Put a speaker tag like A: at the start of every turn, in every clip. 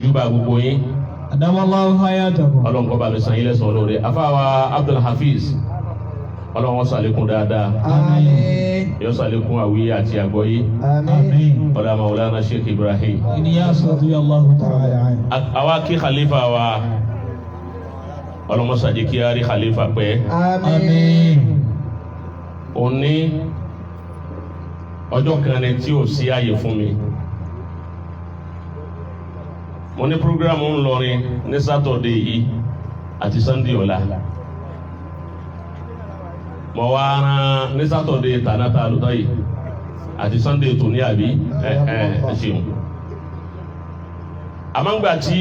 A: júbà gbogbo yín.
B: Adamallahu hayatakum.
A: Ọlọ́run kó bá mi san yín lẹ́san lóore. Afáwa Abdul Hafiz Ọlọ́run ṣàlékún dáadáa.
B: Àmín.
A: Yóò ṣàlékún àwíyé àti àgbọ́yé.
B: Àmín.
A: Ọlá Maulana Sheikh Ibrahim.
B: Inyas radiyallahu ta'ala anhu.
A: Àwa kí khalifa wa Ọlọ́run ṣàjẹ́ kí á rí khalifa pẹ́.
B: Àmín.
A: Òní ọjọ́ kan ni tí ò sí ààyè fún mi. Mo ní programu ńlọrin ní Saturday yìí àti Sunday ọ̀la. Mo wá rán ní Saturday tànátà lọ́tọ̀ yìí àti Sunday tòní àbí ṣeun. Àmọ́ngbà tí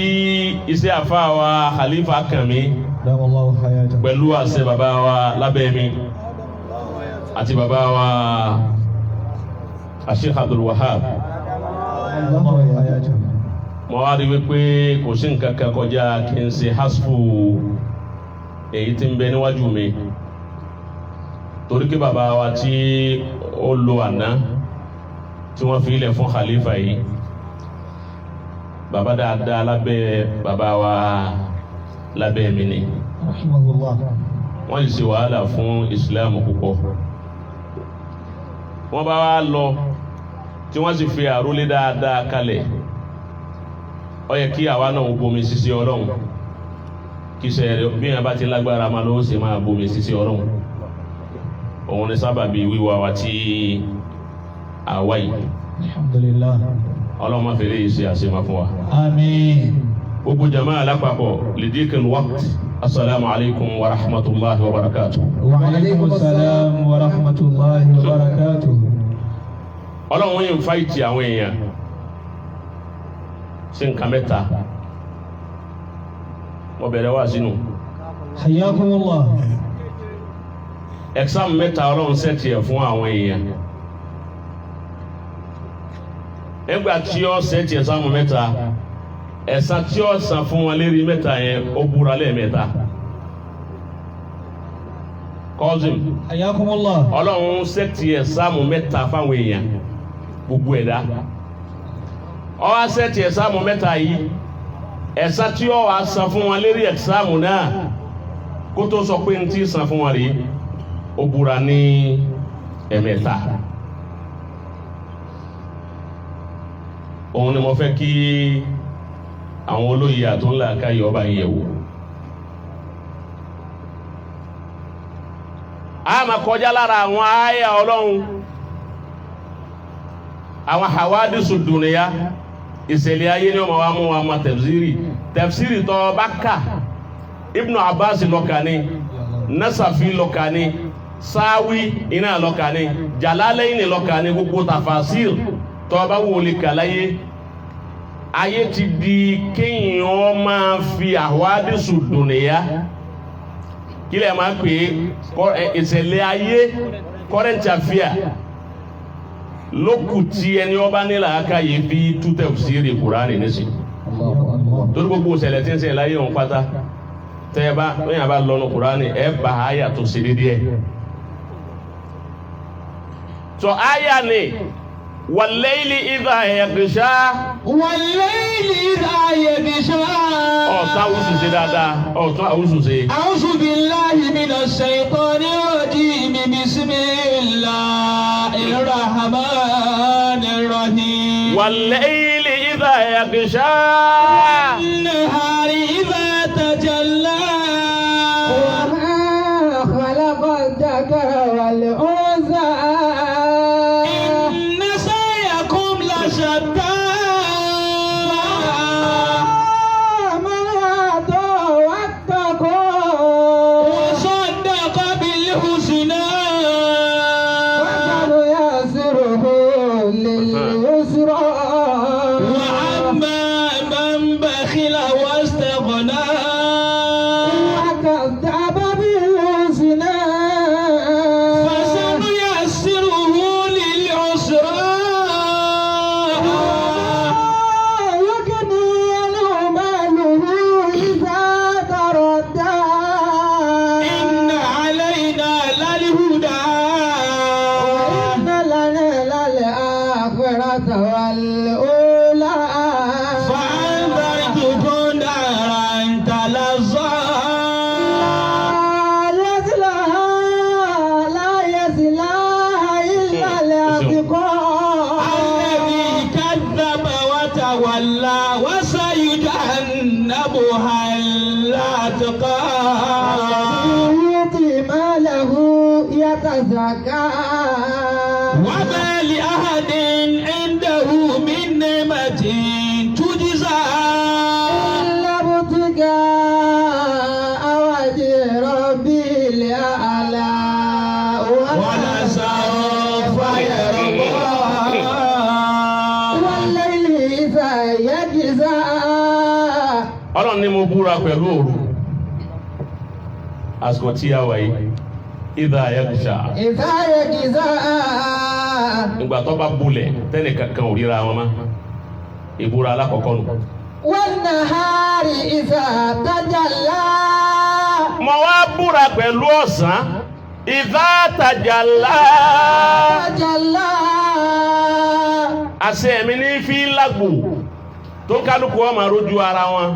A: iṣẹ́ àfa wa Khalifa kàn mí
B: Adamallahu hayatakum.
A: pẹ̀lú àṣẹ bàbá wa lábẹ́ mi àti bàbá wa Sheikh Abdul Wahab.
B: Adamallahu hayatakum.
A: Mo wá rí wípé kò sí nǹkan kan kọjá kí n ṣe hasfu èyí tí ń bẹ níwájú mi torí kí bàbá wa tí ó lo àná tí wọ́n fi ilẹ̀ fún khalifa yìí bàbá dáadáa lábẹ́ bàbá wa lábẹ́ mi ni
B: Rahimahullah.
A: wọ́n sì ṣe wàhálà fún Islam púpọ̀ wọ́n bá wá lọ tí wọ́n sì fi àrólé dáadáa kalẹ̀ ó yẹ kí àwa náà bomi sisi Ọlọ́run kí sẹ bí yẹn bá ti lágbára máa lọ ṣe máa bomi sisi Ọlọ́run òun ni sábàbí wíwá wa tí àwa yìí
B: Alhamdulillah.
A: Ọlọ́run máa fèrè yìí ṣe àṣemá fún wa.
B: Àmín.
A: Gbogbo jama alápapọ̀ lidikil waqt assalamu alaikum wa rahmatullahi wa barakatuh.
B: Wa alaykum assalam wa rahmatullahi wa barakatuh.
A: Ọlọ́run yìí ń fáìtì àwọn èèyàn sí nǹkan mẹ́ta mo bẹ̀rẹ̀ wá sínú
B: Hayyakumullah.
A: exam mẹ́ta Ọlọ́run sẹ́tì ẹ̀ fún àwọn èèyàn nígbà tí ó sẹ́tì exam mẹ́ta ẹ̀san tí ó san fún wọn lérí mẹ́ta yẹn ó búra lẹ́ẹ̀mẹ́ta kọ́sìm
B: Hayyakumullah.
A: Ọlọ́run sẹ́tì exam mẹ́ta fáwọn èèyàn gbogbo ẹ̀dá ó wá sẹ́tì exam mẹ́ta yìí ẹ̀san tí ó wá san fún wọn lérí exam náà kó tó sọ pé n tí san fún wọn rèé ó búra ní ẹ̀mẹ́ta òun ni mo fẹ́ kí àwọn olóyè àtúnlá káyọ̀ ọba yẹ̀ wò. a máa kọjá lára àwọn àyà Ọlọ́run àwọn hawadisu dunya ìṣẹ̀lẹ̀ ayé ni wọ́n máa mú wa ma tafsiri tó bá kà Ibnu Abbas lọ́kàní Nasafi lọ́kàní Sawi iná lọ́kàní Jalalaini lọ́kàní gbogbo tafasir tó bá wọlé kàláyé ayé ti di kéèyàn máa fi hawadisu dunya kí lè máa pè é ìṣẹ̀lẹ̀ ayé current affair lókù tí ẹni ọba nílà aka yìí fi tú tafsiri Kùránì nísìn torí gbogbo ìṣẹ̀lẹ̀ tí ń ṣẹlẹ̀ láyé òun pátá tẹ́ ẹ bá lóyìn bá lọ́nu Kùránì ẹ bá àyà tó ṣe dédé ẹ̀ tó àyà ni wal-layli idha yaghsha
B: Wal-layli idha yaghsha.
A: ọ̀tún àwùsù ṣe dáadáa ọ̀tún àwùsù ṣe.
B: A'udhu billahi minash shaytanir rajim. Bismillahir rahmanir rahim.
A: wal-layli idha yaghsha
B: Wan-nahari idha tajalla. Wa ma khalaqal dhakara wal-untha. Inna sa'yakum lashatta. وصدق بالحسنى وسنيسره لليسرى وأما من بخل واستغنى وكذب بالحسنى فسنيسره للعسرى يغني عنه ماله إذا تردى إن علينا للهدى وإن لنا للآخرة والأولى فأنذرتكم يتجنبها الأتقى
C: يؤتي ماله يتزكى
B: وما لأحد عنده من نعمة تجزى
C: إلا ابتغاء وجه ربه الأعلى
B: ولسوف يرضى
C: والليل إذا يجزى.
A: Ọlọ́run ni mo búra pẹ̀lú òru àsìkò tí a wà yìí ìdá yaghsha
C: إذا يجزى
A: ìgbà tó bá bulẹ̀ tẹ́nì kankan ò ríra wọn mọ́ ìbúra alákọ̀ọ́kọ́ nù.
C: والنهار إذا تجلى
A: Mo wá búra pẹ̀lú ọ̀sán ìdá tajalla
C: تجلى
A: àṣẹ mi ní fi lágbo tó kálukú ọmọ rojú ara wọn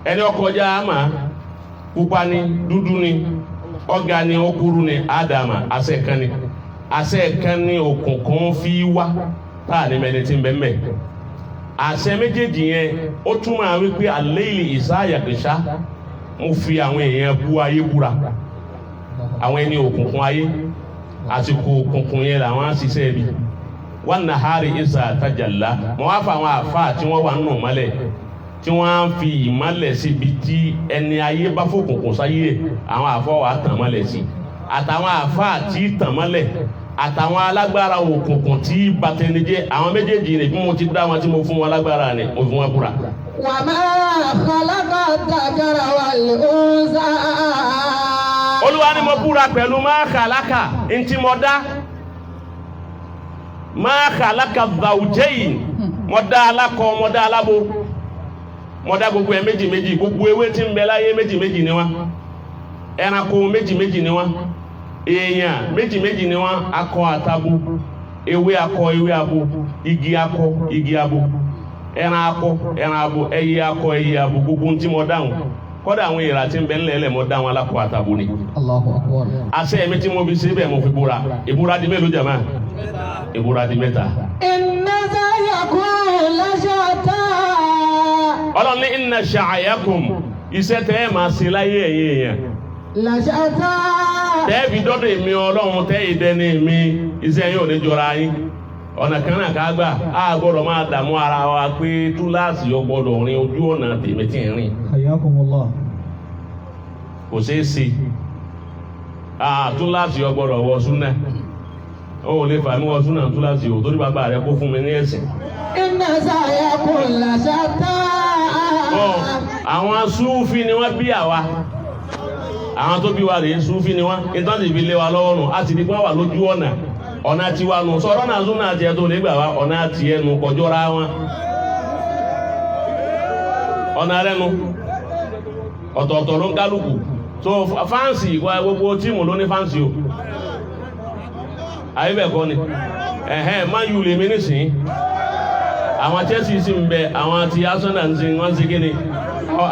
A: ẹni ọkọjá àmà pupa ni dúdú ni ọ̀gá ni okuru ni ádámà àṣẹ kan ni òkùnkùn fi wá táà ní mẹni tí ń bẹ mẹ àṣẹ méjèèjì yẹn ó túmọ̀ wípé al-layli idha yaghsha mo fi àwọn èèyàn bú ayé búra àwọn ẹni òkùnkùn ayé àsìkò òkùnkùn yẹn làwọn á ṣiṣẹ́ bí wan-nahari idha tajalla mo wá fa àwọn àfáà tí wọ́n wà nínú mọ́lẹ̀ tí wọ́n á fi ìmọ́lẹ̀ síbi tí ẹni ayé bá fòkùnkùn sáyé ẹ̀ àwọn àfọ́ wa tàn mọ́lẹ̀ sí àtàwọn àfáà tí tàn mọ́lẹ̀ àtàwọn alágbára òkùnkùn tí bàtẹnijẹ́ àwọn méjèèjì rẹ̀ bí mo ti dá wọn tí mo fún wọn lágbára ni mo fún wọn búra.
C: وما خلق الذكر والأنثى.
A: Olúwa ni mo búra pẹ̀lú ma khalaqa ntí mo dá ma khalaqa zawjayn mo dá alákọ mo dá alábo mo dá gbogbo ẹ̀ méjì méjì gbogbo ewé tí ń bẹ láyé méjì méjì ni wọ́n ẹranko méjì méjì ni wọ́n èèyàn méjì méjì ni wọ́n akọ àtabo ewé akọ ewé abo igi akọ igi abo ẹran akọ ẹran abo ẹyẹ akọ ẹyẹ abo gbogbo ntí mo dáhùn kọ́dà àwọn èèrà tí ń bẹ ńlẹ̀ ẹlẹ̀ mo dá wọn alákọ àtabo ni.
C: Allahu Akbar.
A: àṣẹ mi tí mo fi ṣe bẹ́ẹ̀ mo fi búra ìbúra di mélòó jàmá ìbúra di mẹ́ta.
C: Inna sa'yakum lashatta.
A: Ọlọ́run ní inna sha'yakum iṣẹ́ tẹ́ ẹ máa ṣe láyé ẹ̀yìn èèyàn
C: Lashatta.
A: tẹ́ẹ̀bì dọ́dọ̀ èmi Ọlọ́run tẹ́ ìdẹ́ni mi iṣẹ́ yóò ní jọra yín ọ̀nà kan náà ká gbà á gbọ́dọ̀ máa dààmú ara wa pé túláàsì yọ gbọ́dọ̀ rin ojú ọ̀nà tèmi tí ń rìn
B: Hayyakumullah.
A: kò ṣeé ṣe túláàsì yọ gbọ́dọ̀ wọ súnà ó lè fà mí wọ súnà túláàsì ò torí bàbá rẹ kó fún mi ní ẹ̀sìn.
C: Inna sa'yakum lashatta.
A: Àwọn súfì ni wọ́n bí àwa àwọn tó bí wa rèé súfì ni wọ́n ìtàn ìbí lé wa lọ́wọ́ nù á ti di pé wà lójú ọ̀nà tiwa nù sọ̀rọ̀ náà súnà àti ẹ̀ tó lè gbà wá ọ̀nà àti ẹ̀ nù kọjọ́ra wọn ọ̀nà rẹ̀ nù ọ̀tọ̀ọ̀tọ̀ ló ń kálukú so fáǹsì gbogbo tíìmù ló ní fáǹsì o àyè bẹ́ẹ̀ kọ́ ni Man U lè mí nísìnyí àwọn Chelsea sì ń bẹ àwọn ti Arsenal ń sin wọ́n sí kíni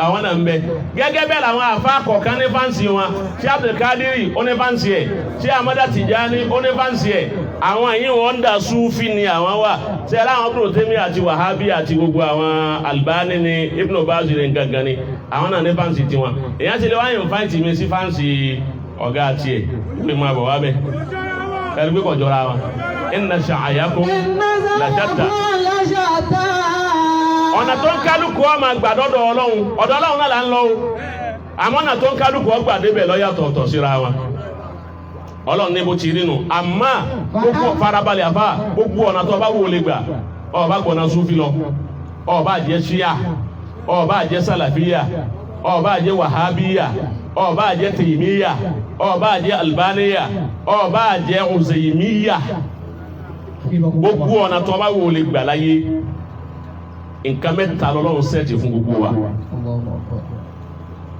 A: àwọn náà ń bẹ gẹ́gẹ́ bẹ́ẹ̀ làwọn àfa kọ̀ọ̀kan ní fáǹsì wọn tí Abdulkadiri ó ní fáǹsì ẹ̀ tí Amada Tijani ó ní fáǹsì ẹ̀ àwọn yìí wọ́n ń dà Sufi ni àwọn wà tí ẹ láwọn Ibn Taymiyyah àti Wahabi àti gbogbo àwọn Albani ni Ibn Baz ní gangan ni àwọn náà ní fáǹsì tiwọn èyàn ti lè wáyé fáǹsì mi sí fáǹsì ọ̀gá àti ẹ̀ pé máa bọ̀ wá bẹ̀ ẹ̀rí pé kọjọ́ra wọn inna sha'yakum lashatta ọ̀nà tó ń kálukú ọ máa gbà dọ́dọ̀ Ọlọ́run ọ̀dọ̀ Ọlọ́run náà là ń lọ o àmọ́ ọ̀nà tó ń kálukú ọ gbà débẹ̀ lọ́yàtọ̀ọ̀tọ̀ síra wọn Ọlọ́run ní bó ti rí nu àmọ́ gbogbo farabalẹ̀ àbá gbogbo ọ̀nà tó bá wò lè gbà ó bá gbọ̀nà Sufi lọ ó bá jẹ́ Shia ó bá jẹ́ Salafiya ó bá jẹ́ Wahabiya ó bá jẹ́ Taymiyya ó bá jẹ́ Albaniya ó bá jẹ́ Uzaymiyya gbogbo ọ̀nà tó bá wò lè gbà láyé nǹkan mẹ́ta lọ́lọ́run sẹ́ẹ̀tì fún gbogbo wa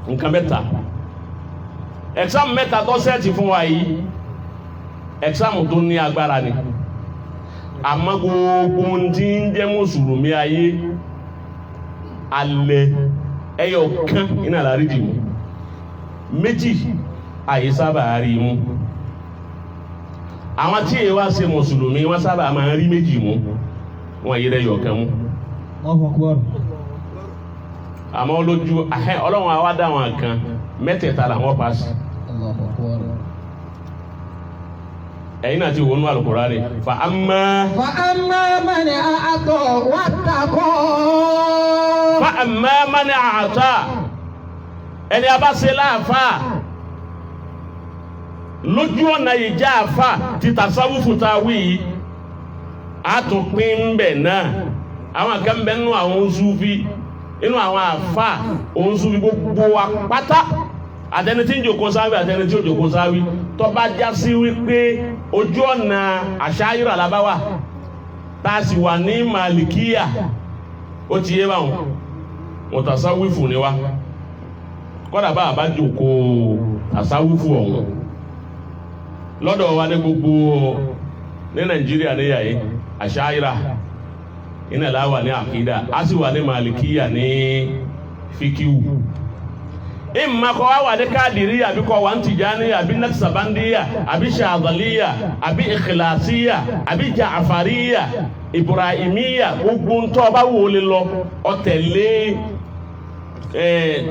A: nǹkan mẹ́ta exam mẹ́ta tó sẹ́ẹ̀tì fún wa yìí exam tó ní agbára ni àmọ́ gbogbo tí ń jẹ́ mùsùlùmí ayé alẹ́ ẹyọ kan iná lárí dì mú méjì àyè sábà rí mú àwọn tí èyí wá ṣe mùsùlùmí wọ́n sábà máa rí méjì mú wọ́n yẹ ẹyọ kan mú. àmọ́ lójú Ọlọ́run àwa dá wọn kan mẹ́tẹ̀ẹ̀ta làwọn paasi. ẹ̀yin náà ti wọnú Al-Qur'ani fa amma
C: man a'ata wattaqa.
A: fa amma man a'ata ẹni a bá ṣe láàfà lójú ọ̀nà ìjà àfà ti tasawufu ta wí yìí a tún pín ń bẹ̀ náà àwọn kan bẹ nínú àwọn Sufi inú àwọn àfà òun Sufi gbogbo wa pátá àtẹni tí ń jòkó sáwí àtẹni tí ó jòkó sáwí tó bá já sí wípé ojú ọ̀nà Àṣáírà làbáwà tá a sì wà ní Màlìkíyà ó ti yé báwọn mùtàsáwífù ni wá kọ́dà bá àbá jòkó àsáwífù ọ̀hún lọ́dọ̀ wa ní gbogbo ní Nàìjíríà ní yàyé Àṣáírà iná láwà ní àkídà a sì wà ní Màlìkíyà ní fíkíwù ìmọ̀ kọ́ wá wà ní Kádìríyà àbí kọ́ wà ní Tìjàníyà àbí Naksabandiyya àbí Ṣàdàlíyà àbí Ìkìlàsíyà àbí Jàfàríyà Ibrahimiyya gbogbo ń tọ́ bá wò lè lọ ọ̀tẹ̀lé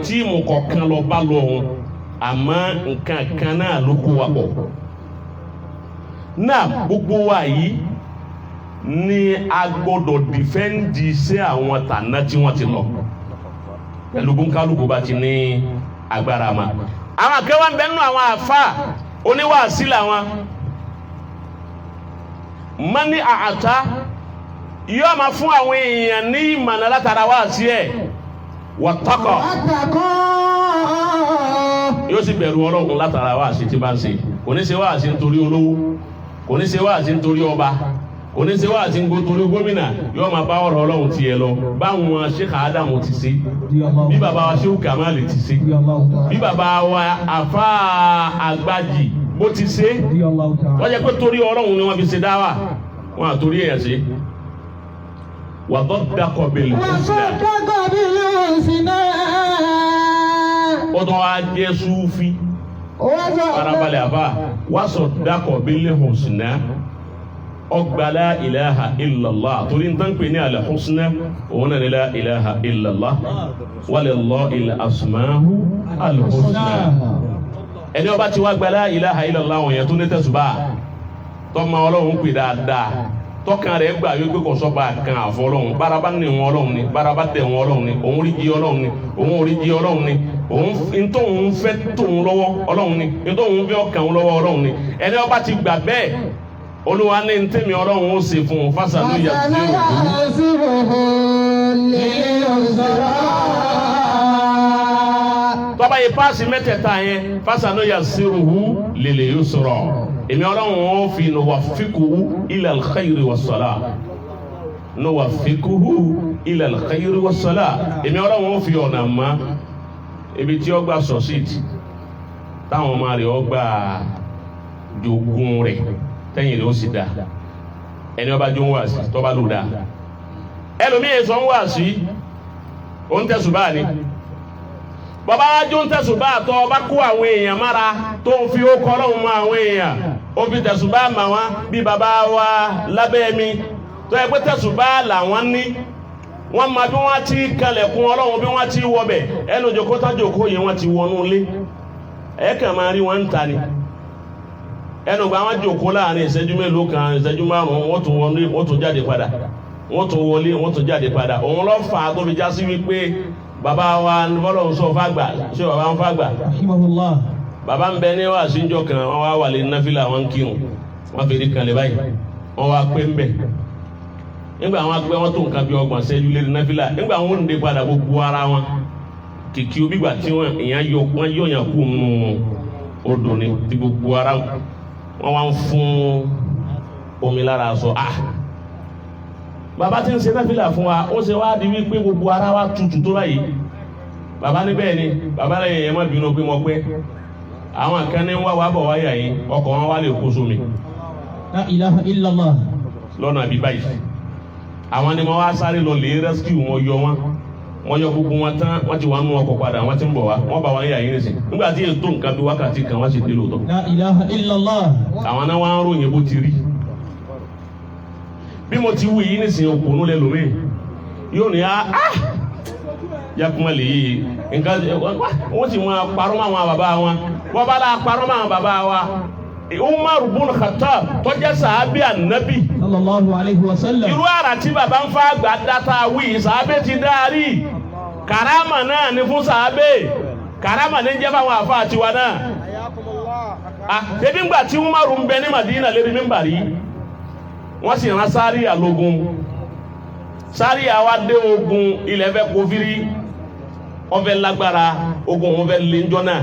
A: tíìmù kọ̀ọ̀kan lọ bá lọ òun àmọ́ nǹkan kan náà ló kó wa pọ̀ náà gbogbo wa yìí ni a gbọ́dọ̀ dìfẹ́ǹdì sí àwọn tànà tí wọ́n ti lọ pẹ̀lú bóńkálùkù bá ti ní agbára ma àwọn akẹ́wọ́n bẹ́ẹ̀ nù àwọn àfa oníwàásí làwọn mani àtà yóò máa fún àwọn èèyàn ní ìmọ̀nà látara wàásí ẹ̀ wàtàkọ̀ yóò sì bẹ̀rù Ọlọ́run látara wàásí tí bá ń ṣe kò ní ṣe wàásí nítorí olówó kò ní ṣe wàásí nítorí ọba kò ní ṣe wàásí nítorí gómìnà yóò máa bá ọ̀rọ̀ Ọlọ́run tiẹ̀ lọ báwọn Sheikh Adamu ti ṣe bí bàbá wa Sheikh Kamali ti ṣe bí bàbá wa Àfà Àgbàjì bó ti ṣe wọ́n jẹ́ pé torí Ọlọ́run ni wọ́n fi ṣe dáwà wọ́n àtorí èèyàn ṣe وصدق بالحسنى ó tún wá jẹ́ Súfì farabalẹ̀ àbá وصدق بالحسنى ọgbà la ilaha illallah torí n tán pè ní al-husna òun náà ní la ilaha illallah walillahil asma'u al-husna ẹni ó bá ti wá gbà la ilaha illallah wọ̀nyẹn tó ní tẹ̀sùbá tọ́mọ Ọlọ́run pè dáadáa tọ́kàn rẹ̀ gbà wípé kò sọ́ba kan àfọ́ Ọlọ́run bárabá ní wọn Ọlọ́run ni bárabá tẹ̀ wọn Ọlọ́run ni òun rí jí Ọlọ́run ni òun rí jí Ọlọ́run ni òun ntòun fẹ́ tóun lọ́wọ́ Ọlọ́run ni ntòun fẹ́ ọkàn lọ́wọ́ Ọlọ́run ni ẹni ó bá ti gbà bẹ́ẹ̀ Olúwa ní ntẹ́mi Ọlọ́run ó ṣe fún un fásánù tọ́ba yìí paasi mẹ́tẹ̀ẹ̀ta yẹn fásánù yassiruhu lil yusra èmi Ọlọ́run ó fi nuwaffiquhu ila al-khayri was-salah nuwaffiquhu ila al-khayri was-salah èmi Ọlọ́run ó fi ọ̀nà mọ́ ibi tí ó gbà sọ̀síìtì táwọn ọmọ rẹ̀ ó gbà jogun rẹ̀ tẹ́yìn rẹ̀ ó sì dá ẹni ọba jó ń wà sí tọ́ba ló dá ẹlòmíì sọ ń wà sí ó ń tẹ̀sùbá ni bàbá jó ń tẹ̀sùbá tọ́ ọba kó àwọn èèyàn mára tó ń fi ó kọ́ Ọlọ́run mọ́ àwọn èèyàn ó fi tẹ̀sùbá mà wọ́n bí bàbá wa lábẹ́ mi tó yẹ pé tẹ̀sùbá làwọn ní wọ́n máa bí wọ́n ti kalẹ̀kùn Ọlọ́run bí wọ́n ti wọbẹ̀ ẹnu jòkó tájòkó yẹn wọ́n ti wọnú ilé ẹ̀ kàn máa rí wọn ń ta ni ẹnu gba wọn jòkó láàrin ìṣẹ́jú mélòó kan ìṣẹ́jú márùn-ún wọ́n tún wọlé wọ́n tún jáde padà wọ́n tún wọlé wọ́n tún jáde padà òun lọ fà á tó fi já sí wípé bàbá wa fọlọ́run sọ fàgbà ṣé bàbá ń fàgbà bàbá ń bẹ ní wàásù ìjọ kan wọ́n wá wà lé náfìlà wọn kírun wọ́n fi rí kan lè báyìí wọ́n wá pé ń bẹ̀ nígbà wọn gbé wọn tó nǹkan bí ọgbọ̀n ṣẹ́jú lé náfìlà nígbà wọn ń dé padà gbogbo ara wọn kìkì omi gbà tí wọn yọ̀yàn kú nù odò ní ti gbogbo ara wọn wá ń fún omi lára sọ bàbá tí ń ṣe náfìlà fún wa ó ṣe wá di wípé gbogbo ara wa tutù tó báyìí bàbá ní bẹ́ẹ̀ ni bàbá rẹ̀ yẹn má bínú pé mo pẹ́ àwọn kan ní wá wá bọ̀ wáyà yìí ọkọ̀ wọn wá lè kó sómi.
B: La ilaha illallah.
A: lọ́nà àbí báyìí àwọn ni wọ́n wá sáré lọ lè rescue wọn yọ wọ́n yọ gbogbo wọn tán wọ́n ti wá nú ọkọ̀ padà wọ́n ti ń bọ̀ wá wọ́n bá wáyà yìí nìsín nígbà tí ètò nǹkan bí wákàtí kan wọ́n sì dé lóòótọ́.
B: La ilaha illallah.
A: àwọn náà wá ń ròyìn bó ti rí bí mo ti wú yìí nìsín òkùnú lẹ́lòmíì yóò ní yakumali yìí nǹkan wọ́n sì máa parọ́ mọ́ àwọn bàbá wọn wọ́n bá la parọ́ mọ́ àwọn bàbá wa Umar bin Khattab tó jẹ́ sàábì ànábì
B: sallallahu alayhi wa sallam.
A: irú àrà tí bàbá ń fa àgbà dáta wí sàábì ti dárí karama náà ní fún sàábì karama ní jẹ́ fáwọn àfa àtiwá náà ṣebí ńgbà tí Umaru ń bẹ ní Madina lérí mímbàrí wọ́n sì rán Sáríyà lógun Sáríyà wá dé ogun ilẹ̀ fẹ́ kófírí ọfẹ́ lágbára ogun òun fẹ́ lé njọ́ náà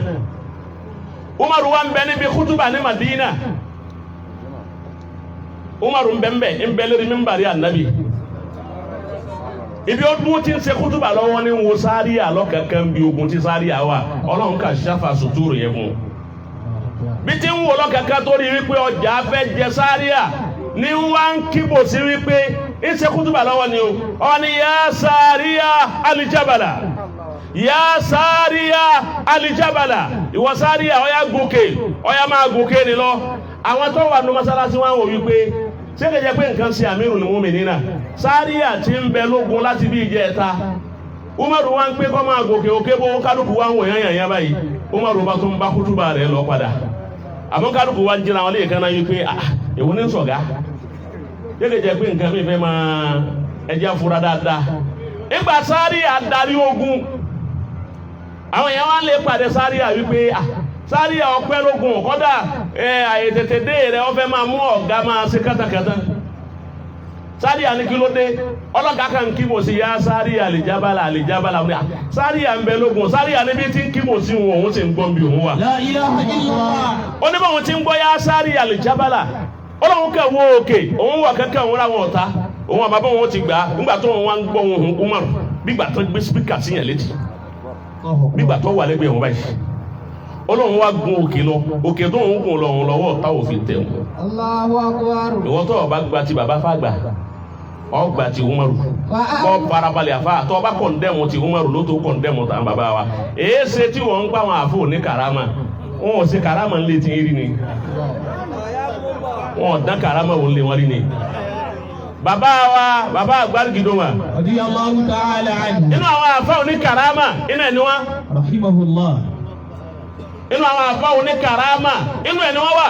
A: Umaru wa ń bẹ níbi kútùbà ní Madina Umaru ń bẹ lérí mímbàrí ànábì ibi ó dúró tí ń ṣe kútùbà lọ́wọ́ ní wo Sáríyà lọ́kẹ̀kẹ́ bí ogun tí Sáríyà wà Ọlọ́run kà ṣáfà sùtúrù yẹn fún bí tí ń wò lọ́kẹ̀kẹ́ tó rí wípé ọjà fẹ́ jẹ Sáríyà ní wá ń kíbò sí wípé ń ṣe kútùbà lọ́wọ́ ni ọ ni yá Sáríyà alìjábàlà yá Sáríyà alìjábàlà ìwọ Sáríyà ọya gòkè ọya máa gòkè ni lọ àwọn tó wà ní mọ́sálásí wọn wò wípé ṣé kẹjẹ pé nǹkan ṣe Amirul Mu'minina Sáríyà tí ń bẹ lógun láti bí ìjẹta Umaru wa ń pé kọ́ máa gòkè òkè bó kálukú wa ń wò yányàn báyìí Umaru bá tún bá kútùbà rẹ̀ lọ padà àmọ́ kálukú wa ń jìnnà wọn lè kánná yìí pé èwo ní sọ̀gá ṣé kẹjẹ pé nǹkan mi fẹ́ máa ẹjẹ́ fura dáadáa ìgbà Sáríyà darí ogun àwọn èèyàn wá lè pàdé Sáríyà wípé Sáríyà ọpẹ́ lógun kọ́dà àyè tètè dé rẹ̀ ọfẹ́ máa mú ọ̀gá máa ṣe kátàkátà Sáríyà ní kí ló dé ọlọ́gá kan kí mo sì yá Sáríyà àlìjábálà Sáríyà ń bẹ lógun Sáríyà níbi tí ń kí mo sí wọn òun sì ń gbọ́n bí òun wà.
B: La ilaha illallah.
A: ó ní báwọn ti ń gbọ́ yá Sáríyà àlìjábálà ọlọ́run kẹ́ wo òkè òun wà kẹ́kẹ́ òun ra wọn ọ̀tá òun àbábọ̀ wọn ti gbà nígbà tó wọn wá ń gbọ́ ohun Umaru bígbà tó gbé spíkà síyàn létí bígbà tó wà lẹ́gbẹ̀ẹ́ wọn báyìí ọlọ́run wá gun òkè lọ òkè tó ń gùn lọ́wọ́ lọ́wọ́ táwọn òfin tẹ̀ wọ́n.
C: Allahu akbar.
A: ìwọ tó ọba gba ti bàbá fàgbà ọgbà ti Umaru kọ́ farabalẹ̀ àfa tó ọba kọ̀ndẹ́mù ti Umaru ló tó kọ̀ndẹ́mù tàn bàbá wa èé ṣe tí wọ́n ń pa àwọn àfọ ní karama wọn ò ṣe karama ńlẹ̀ tí ń rí ni wọn ò dán karama wọn lé wọn rí ni bàbá wa bàbá Àgbàrìgìdòmà
B: Radiyallahu ta'ala anhu.
A: inú àwọn àfa òní karama iná ẹni wọn
B: Rahimahullah.
A: inú àwọn àfa òní karama inú ẹni wọn wà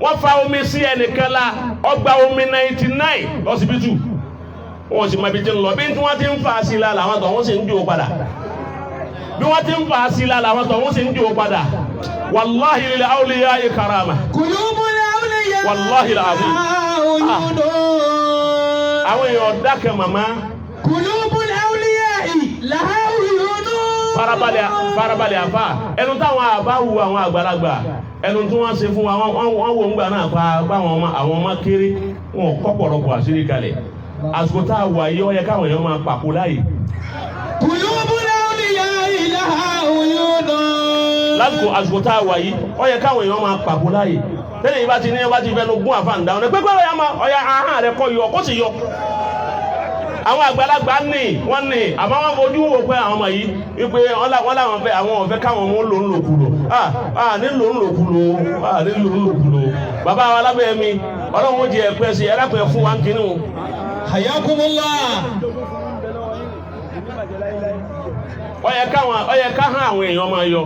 A: wọ́n fa omi sí ẹnìkan la ọgbà omi 99 lọ́sibítù wọ́n sì máa bí tí ń lọ bí tí wọ́n ti ń fa sí la làwọn tó wọ́n sì ń dúró padà bí wọ́n ti ń fa sí la làwọn tó wọ́n sì ń dúró padà wàláhi lil awliya karama
C: Qulubul awliya.
A: wàláhi làbí àwọn èèyàn dákẹ́ màmá
C: Qulubul awliya laha uyunun.
A: farabalẹ̀ àfa ẹnu táwọn àbá wu àwọn àgbàlagbà ẹnu tí wọ́n ṣe fún wa wọ́n wo ńgbà náà pa àwọn ọmọ kéré wọn kọ́ pọ̀lọpọ̀ àṣírí kalẹ̀ àsìkò tá a wà yìí ó yẹ káwọn èèyàn máa pàkó láàyè.
C: Qulubul awliya laha uyunun.
A: lásìkò àsìkò tá a wà yìí ó yẹ káwọn èèyàn máa pàkó láàyè tẹ́lẹ̀ yìí bá ti ní ẹ bá ti fẹ́nu gún àfàǹdà ọ̀nà pẹ́pẹ́ ọ̀yà ahọ́n rẹ̀ kọ́ yọ kó sì yọ. àwọn àgbàlagbà ní wọ́n ní àmọ́ wọ́n fojú wò pé àwọn ọmọ yìí wípé wọ́n làwọn fẹ́ àwọn ọ̀fẹ́ káwọn ọmọ lò ń lòkulò nílò ń lòkulò nílò ń lòkulò bàbá wa lábẹ́ mi ọlọ́run ó jẹ ẹ̀pẹ́ sí ẹ̀rápẹ́ fún wa ń kínú.
B: Hayakumullah.
A: ó yẹ ká hàn àwọn èèyàn máa yọ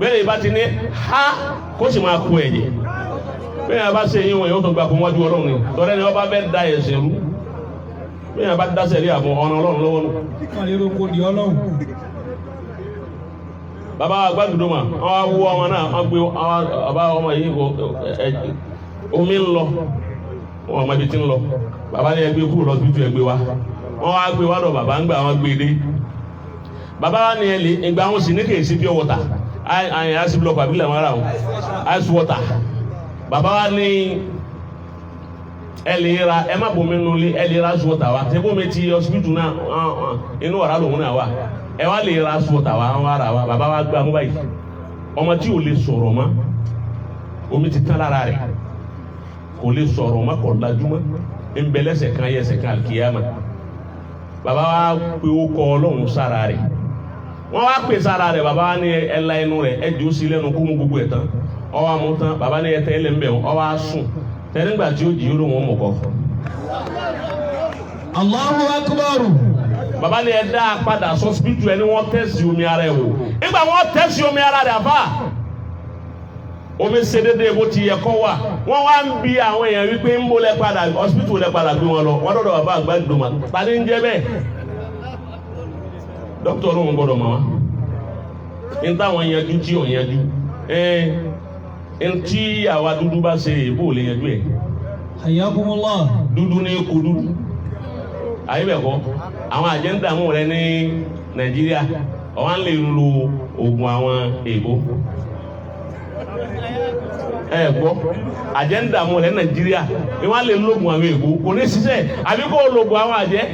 A: bẹ́ẹ̀ bá ti ní ha kó sì máa kú ẹ̀jẹ̀ bẹ́ẹ̀ yẹn bá ṣe yín wọn yóò tó gba kó wájú ọlọ́run ni tọ́lẹ́ ni wọ́n bá fẹ́ da ẹ̀sẹ̀ rú bẹ́ẹ̀ yẹn bá dá sẹ̀rí àbọ̀ ọ̀nà ọlọ́run lọ́wọ́ nù. bàbá Àgbàrìgìdòmà wọ́n wá wú ọmọ náà wọ́n gbé bàbá ọmọ yìí kò omi ń lọ wọn ọmọ ibi tí ń lọ bàbá ní ẹgbẹ́ kúrò lọ́sibítù ẹgbẹ́ wa wọ́n wá gbé wá lọ bàbá ń gbà wọ́n gbé dé bàbá wa ní ẹlẹ́ ìgbà wọn sì ní kèésì pure water ice block àbílẹ̀ wọn ara wọn ice water bàbá wa ní ẹlẹ́ ra ẹ má bomi nulẹ̀ ẹlẹ́ ra ice water wa tẹ́ bomi ti hospital náà inú wàrà lòun náà wà ẹ wá lè ra ice water wa wọn ara wa bàbá wa gbà mú báyìí ọmọ tí ò lè sọ̀rọ̀ mọ́ omi ti tán lára rẹ̀ kò lè sọ̀rọ̀ mọ́ kò lajú mọ́ nbẹ̀lẹ́sẹ̀ kan yẹ ẹsẹ̀ kan àlùkìyàmà bàbá wa pé ó kọ ọlọ́run sára rẹ̀ wọ́n wá pè sára rẹ̀ bàbá wa ní ẹ̀la ẹnu rẹ̀ ẹ̀dùn sí lẹ́nu kó mú gbogbo ẹ̀ tán ọwọ́ amú tán bàbá ní ẹ̀tẹ́ ẹlẹ́ mbẹ̀ ọwọ́ asùn tẹ́lẹ̀gbà tí ó jì ó lóun ọmọ kọ.
B: Allahu akbar.
A: baba ni ẹ dá padà hospital ẹni wọ́n tẹ́sí omi ara ẹ̀ wò nígbà wọ́n tẹ́sí omi ara rẹ̀ àfà omi ṣe déédéé bó ti yẹ kọ́ wà wọ́n wá ń bi àwọn èèyàn wípé ń bó lẹ padà hospital lẹ padà gbé wọn lọ wọ́n dọ̀dọ̀ bàbá àgbà ìdòmà tani ń jẹ́ bẹ́ẹ̀ dókítà olóhùn gbọ́dọ̀ mọ̀ wá ń táwọn yanjú tí ò yanjú ń tí àwa dúdú bá ṣe èbó lè yanjú ẹ̀
B: Hayyakumullah.
A: dúdú ní kó dúdú ayé bẹ̀ kọ́ àwọn àjẹ́ńdà mú rẹ ní Nàìjíríà ọ̀wọ́n lè lo oògùn àwọn èbó gbọ́ àjẹ́ńdà mú rẹ Nàìjíríà ni wọ́n lè lo oògùn àwọn èbó kò ní ṣiṣẹ́ àbí kó lo oògùn àwọn àjẹ́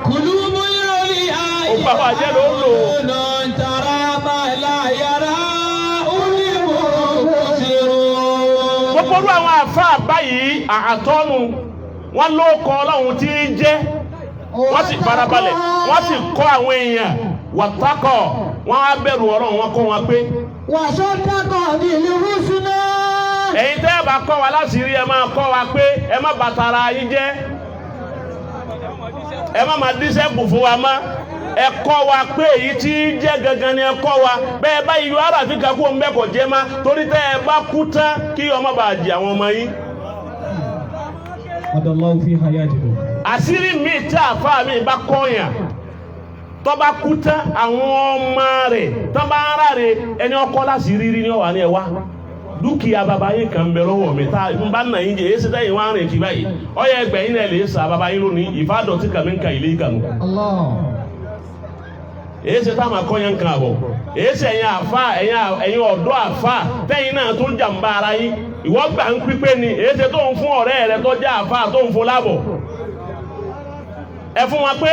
C: kùlùmù lórí ayé
A: òkú àwọn àjẹ́ ló ń lò
C: lọ ń tara bàlá yàrá olùkọ́ òṣèrò.
A: gbogbo orú àwọn àfáà báyìí àtọ́nu wọn ló kọ Ọlọ́run tí ń jẹ́ wọ́n sì farabalẹ̀ wọ́n sì kọ́ àwọn èèyàn wàtákọ̀ wọ́n á bẹ̀rù Ọlọ́run wọn kọ́ wọn pé.
C: wàṣọ dákọ̀ nílùú húsùnà.
A: ẹ̀yin tẹ́ ẹ bá kọ́ wa láṣìírí ẹ máa kọ́ wa pé ẹ má bàtàrà yín jẹ́ ẹ má máa díṣẹ́ bù fún wa mọ́ ẹ kọ́ wa pé èyí tí ń jẹ́ gangan ni ẹ kọ́ wa bẹ́ẹ̀ bá iyọ̀ aráàfin kakú ń bẹ́ kọ̀ jẹ́ má torí tẹ́ ẹ bá kú tán kí ọmọ bàá di àwọn ọmọ yín.
B: Adallahu fi hayatikum.
A: àṣírí mi tí àfa mi bá kọ́yàn tó bá kú tán àwọn ọmọ rẹ̀ tó bá ń ráre ẹni ọkọ láti rírí ní ọ̀wà ní ẹ̀wá dúkìá bàbá yín kan bẹ lọ́wọ́ mi tá n bá nà yín jẹ èsì tẹ́yìn wá rìn kí báyìí ọyẹ ẹgbẹ́ yín náà lè sa bàbá yín lónìí ìfádọ̀tí kàmí nǹkan ilé ìkànnù. èsì táwọn akọ́yàn kan àbọ̀ èsì ẹ̀yin àfa ẹ̀yin ọ̀dọ́ àfa tẹ́yìn náà tó ń jàǹbá ara yín ìwọ gbà ń pípé ni èsì tó ń fún ọ̀rẹ́ rẹ tó jẹ́ àfa tó ń fún lábọ̀ ẹ fún wa pé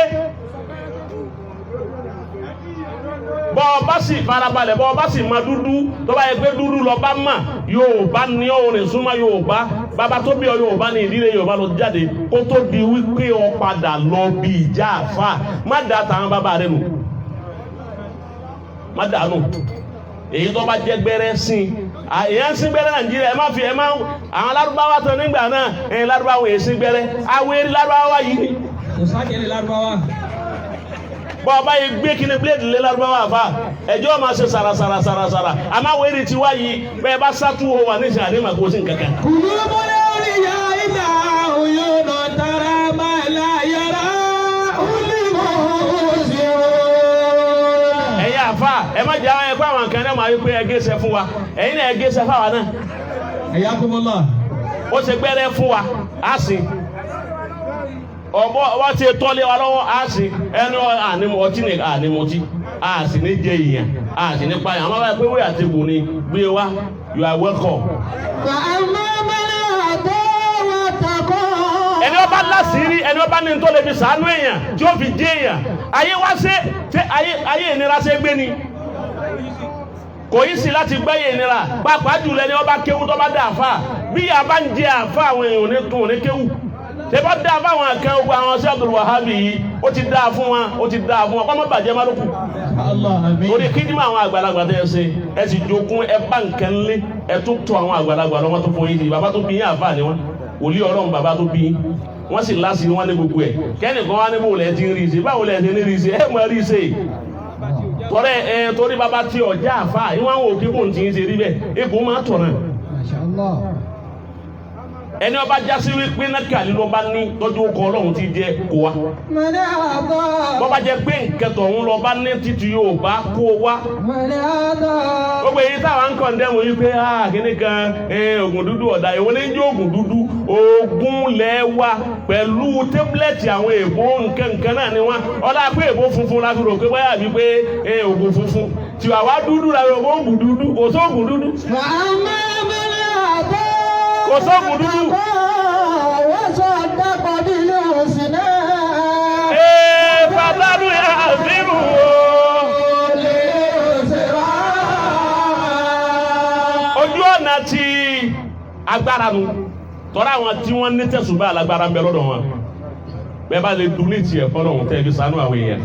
A: bọ́ ọ bá sì farabalẹ̀ bọ́ ọ bá sì ma dúdú tó bá yẹ pé dúdú lọ bá mà Yorùbá ní orin súnmọ́ Yorùbá bàbá tó bí ọ Yorùbá ní ìdílé Yorùbá lọ jáde kó tó di wípé ọ padà lọ bí ìjà àfa má dà tàwọn bàbá rẹ nù má dà nù èyí tó bá jẹ gbẹrẹ sí èyàn sí gbẹrẹ Nàìjíríà ẹ má fi ẹ má àwọn Lárúbáwá tán nígbà náà Lárúbáwá èyí sí gbẹrẹ awérí Lárúbáwá yìí ni.
B: Kò sákẹ́lẹ̀ Lárúbáwá.
A: bọ́ ọba yìí gbé kíni bíléèdì lé Lárúbáwá àfa ẹjọ́ máa ṣe sàràsàrà àmọ́ wẹ́rì tí wá yìí bẹ́ẹ̀ bá sátú o wà níṣẹ́ àdéhùn àgbo sí nǹkankan.
C: kùlùmù lórí ayé òyìnbó tara bàlá yàrá olùkọ́ òṣèrò.
A: ẹ̀yin àfa ẹ má jẹ́ àwọn ẹ̀kọ́ àwọn kan náà máa wí pé ẹ gẹ́sẹ̀ fún wa ẹ̀yin náà ẹ gẹ́sẹ̀ fáwa náà.
B: Hayyakumullah.
A: ó ṣe gbẹ́rẹ́ fún wa á sìn ọwọ́ ti tọ́lé wa lọ́wọ́ á sì ẹnu ànímọ̀tí ní ànímọ̀tí á sì ní jẹ ìyàn á sì ní payàn àwọn báyìí pé wíyà àti ìbò ni gbé wa you are welcome. ẹni wọ́n bá láṣìírí ẹni wọ́n bá ní tó lè fi sàánú èèyàn tí ó fi jẹ èèyàn ayé wá ṣe ayé ìnira ṣe gbé ni kò yí sí láti gbẹ́yẹ ìnira pàápàá jùlọ ẹni wọ́n bá kéwú tó bá dá àfà bí yà bá ń jẹ àfà àwọn èèyàn ò ní kéwú tẹ́bá dá fáwọn akẹ́ ogun àwọn sí Abdul Wahabi yìí ó ti dá fún wọn kọ́mọ́ bàjẹ́ má lókù torí kíndìmọ̀ àwọn àgbàlagbà tẹ́ ẹ ṣe ẹ sì jogún ẹ bá nǹkan lé ẹ tún tó àwọn àgbàlagbà lọ́wọ́ tó fún yín sí bàbá tó bí yín àfà ni wọn wòlíì Ọlọ́run bàbá tó bí yín wọ́n sì láti wọn ní gbogbo ẹ̀ kẹ́nìkan wá ní báwo lẹ̀ ti ń rí ṣe báwo lẹ̀ ti ń rí ṣe ẹ̀ mọ̀ rí ṣe torí bàbá tí ọjà àfà yín wọ́n wò kí kò ń ti ń ṣe rí bẹ́ẹ̀ egbò máa tọ̀ náà ẹni ọba jásí wípé nákàlí ló bá ní tọ́jú ọkọ̀ Ọlọ́run ti jẹ kó wa. bọ́ba jẹ pé nkẹtọ̀ ń lọ bá ní títí yóò bá kó wa. gbogbo èyí táwa ń kàn dẹ́mu yìí pé kíní kan oògùn dúdú ọ̀dà ìwọ ní jẹ́ oògùn dúdú oògùn lẹ́wà pẹ̀lú tébúlẹ̀tì àwọn èèbó nǹkan náà ni wọ́n ọ̀dà pé èèbó funfun la fi rò pé báyà bíi pé oògùn funfun tiwa wá dúdú la fi rò pé oògùn dúdú kò sóògùn dúdú. kò sóògùn dúdú. Fàdánù yà àzírù o. Ojú ọ̀nà ti agbára nu tọ́ra àwọn tí wọ́n ní tẹ̀sùbá alágbára ń bẹ lọ́dọ̀ wọn bẹ́ẹ̀ bá lè dùn ní tiẹ̀ fọ́nà òun tẹ́ fi ṣàánú àwọn èèyàn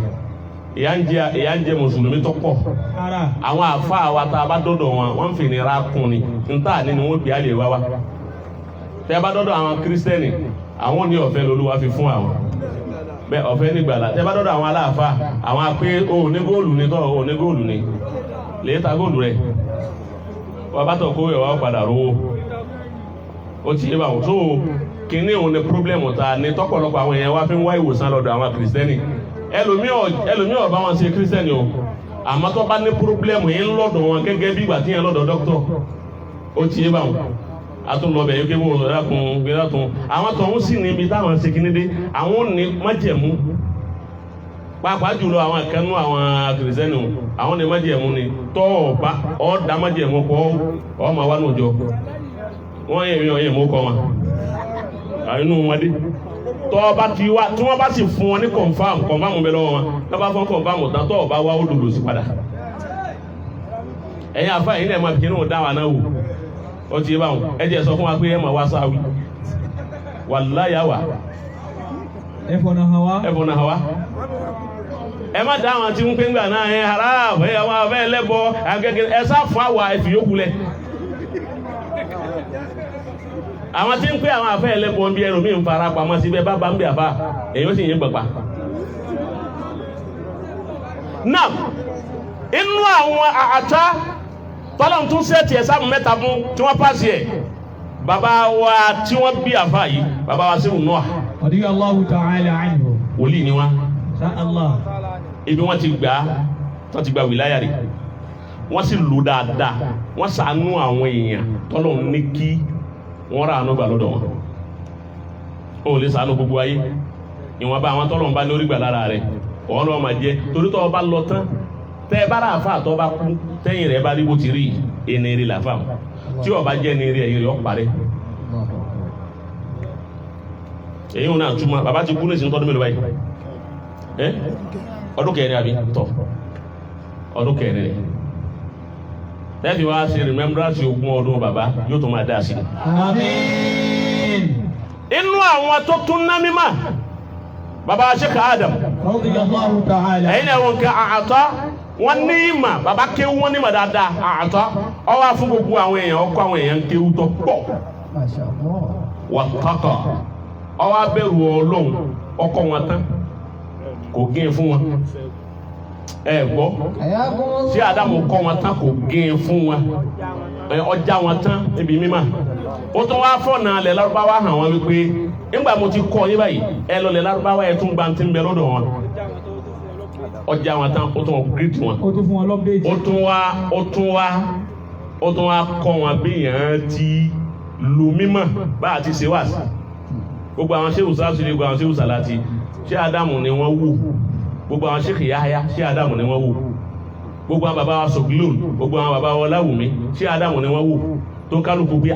A: ìyà ń jẹ mùsùlùmí tó pọ̀ àwọn àfa àwa tá a bá dọ́dọ̀ wọn wọ́n ń fi nira kún ni nta ni wọ́n bí a lè wá wa tẹ́ bá dọ́dọ̀ àwọn kírísítẹ́nì àwọn ní ọ̀fẹ́ lolúwa fi fún àwọn bẹ́ẹ̀ ọ̀fẹ́ nígbàlá tẹ́ bá dọ́dọ̀ àwọn aláàfáà àwọn apé o ní góòlù ní tọ́ o ní góòlù ní lè ta góòlù rẹ̀ wọ́n bá tọ̀ kó yẹ̀ wá padà rówó ó ti yé báwọn tó kìíní òun ní pírọ́blẹ̀mù ta ní tọ́pọ̀lọpọ̀ àwọn èèyàn wá fi ń wá ìwòsàn lọ́dọ̀ àwọn kìrìsìtẹ́nì ẹlòmíì ọ̀bá wọn ṣe kìrìsìtẹ́nì o àmọ́ tó bá ní pírọ́blẹ̀mù yín lọ́dọ̀ wọn gẹ́gẹ́ bí ìgbà tí yẹn lọ́dọ̀ dókítọ̀ ó ti yé báwọn atúnlọ́bẹ̀ yóò kébò lọ́dàkùn gbératùn àwọn tọ̀hún sì ní ibi táwọn ṣe kíní dé àwọn ò ní májẹ̀mú pàápàá jùlọ àwọn ìkànnú àwọn kìrìsìtẹ́nì àwọn ní májẹ̀mú ni tọ́ ọ̀bá ọ̀dà májẹ̀mú kọ́ ọmọ wa nù jọ wọ́n yẹ̀ mú kọ́ wọn inú wọn dé tọ́ bá ti wá tí wọ́n bá sì fún wọn ní kọ̀nfàmù bẹ lọ́wọ́ wọn tọ́ bá fún kọ̀nfàmù tán tọ́ ọba wá ó dòdò sí padà ẹ̀yin àfa yìí náà máa fi kí dá wa náà wò ó ti bá wọn ẹ jẹ́ sọ fún wa pé ẹ máa wá sáwì wàláyà wà
B: ẹ̀fọ́ náà
A: wá ẹ má dá àwọn tí ń pín gbà náà ẹ hàrá àbẹ́ àwọn abẹ́ ẹlẹ́bọ agẹ́gẹ́ ẹ sá fún àwà ẹ̀fì yókù lẹ̀ àwọn tí ń pín àwọn afẹ́ ẹlẹ́bọ ń bí ẹrù mí ń fara pamọ́ síbẹ̀ bá ń bí àfà èyí ó sì yín gbàgbà náà inú àwọn àtá tọ́lọ́n tún sẹ́ẹ̀tì ẹ̀sáàmù mẹ́ta fún tí wọ́n pàṣẹ ẹ̀ bàbá wa tí wọ́n bí àfà yìí bàbá wa sẹ́wọ̀n náà
B: radiyallahu ta'ala anhu
A: wòlíì ni wọ́n
B: Allah
A: ibi wọ́n ti gba wìláyà rẹ̀ wọ́n sì lò dáadáa wọ́n ṣàánú àwọn èèyàn tọ́lọ́n ní kí wọ́n rà ánú gbà lọ́dọ̀ wọn ó lè ṣàánú gbogbo ayé ìwọ̀n bá àwọn tọ́lọ́n bá lórí gbà lára rẹ̀ ọ̀hún lọ́wọ́ máa jẹ́ torí tọ́ ọba lọ tán tẹ́ bára àfa àtọ́ bá kú tẹ́yìn rẹ̀ bá rí bó ti rí ẹnìrì làfà tí ọba jẹ́ ẹnìrì ẹ̀yìn rẹ̀ ọ̀parẹ́ èyí wọn náà túmọ̀ bàbá ti kú ní ìsìn tọ́dún mélòó báyìí ọdún kẹrin àbí tọ̀ ọdún kẹrin rẹ̀ lẹ́fì wá sí remembrance ogún ọdún bàbá yóò tó máa dá sí.
B: àmín.
A: inú àwọn tó tún ná mímọ́ bàbá Sheikh Adam
B: radiyallahu ta'ala
A: ẹ̀yin náà wọn kẹ́ àtọ́ wọn ní ìmọ̀ bàbá kéwú wọn ní ìmọ̀ dáadáa àtọ́ ọwọ́ fún gbogbo àwọn èèyàn ọkọ àwọn èèyàn kéwú tó pọ̀ wọ́n tọ́kọ̀ ọwọ́ abẹ́rù Ọlọ́run ọkọ wọn tán kò gé fún wọn ẹ gbọ́ tí Ádámù kọ́ wọn tán kò gé fún wọn ọjà wọn tán níbi mímọ́ ó tún wá fọ̀nà lẹ̀ Lárúbáwá hàn wọn wípé nígbà mo ti kọ́ yín báyìí ẹ lọ lẹ̀ Lárúbáwá ẹ tún gba ti ń bẹ lọ́dọ̀ wọn ọjà wọn tán ó tún gírídì wọn
B: ó tún fún wọn lọ́pdéètì
A: ó tún wá kọ́ wọn bí yẹn ti lu mímọ́ bá a ti ṣe wá sí gbogbo àwọn ṣéwù sáàsì gbogbo àwọn ṣéwù sàláàtì ṣé Ádámù ni wọ́n wò gbogbo àwọn Sheikh Yahya ṣé Ádámù ni wọ́n wò gbogbo àwọn bàbá wa Sọ̀gílòn gbogbo àwọn bàbá wa Láwùmí ṣé Ádámù ni wọ́n wò tó kálukú pé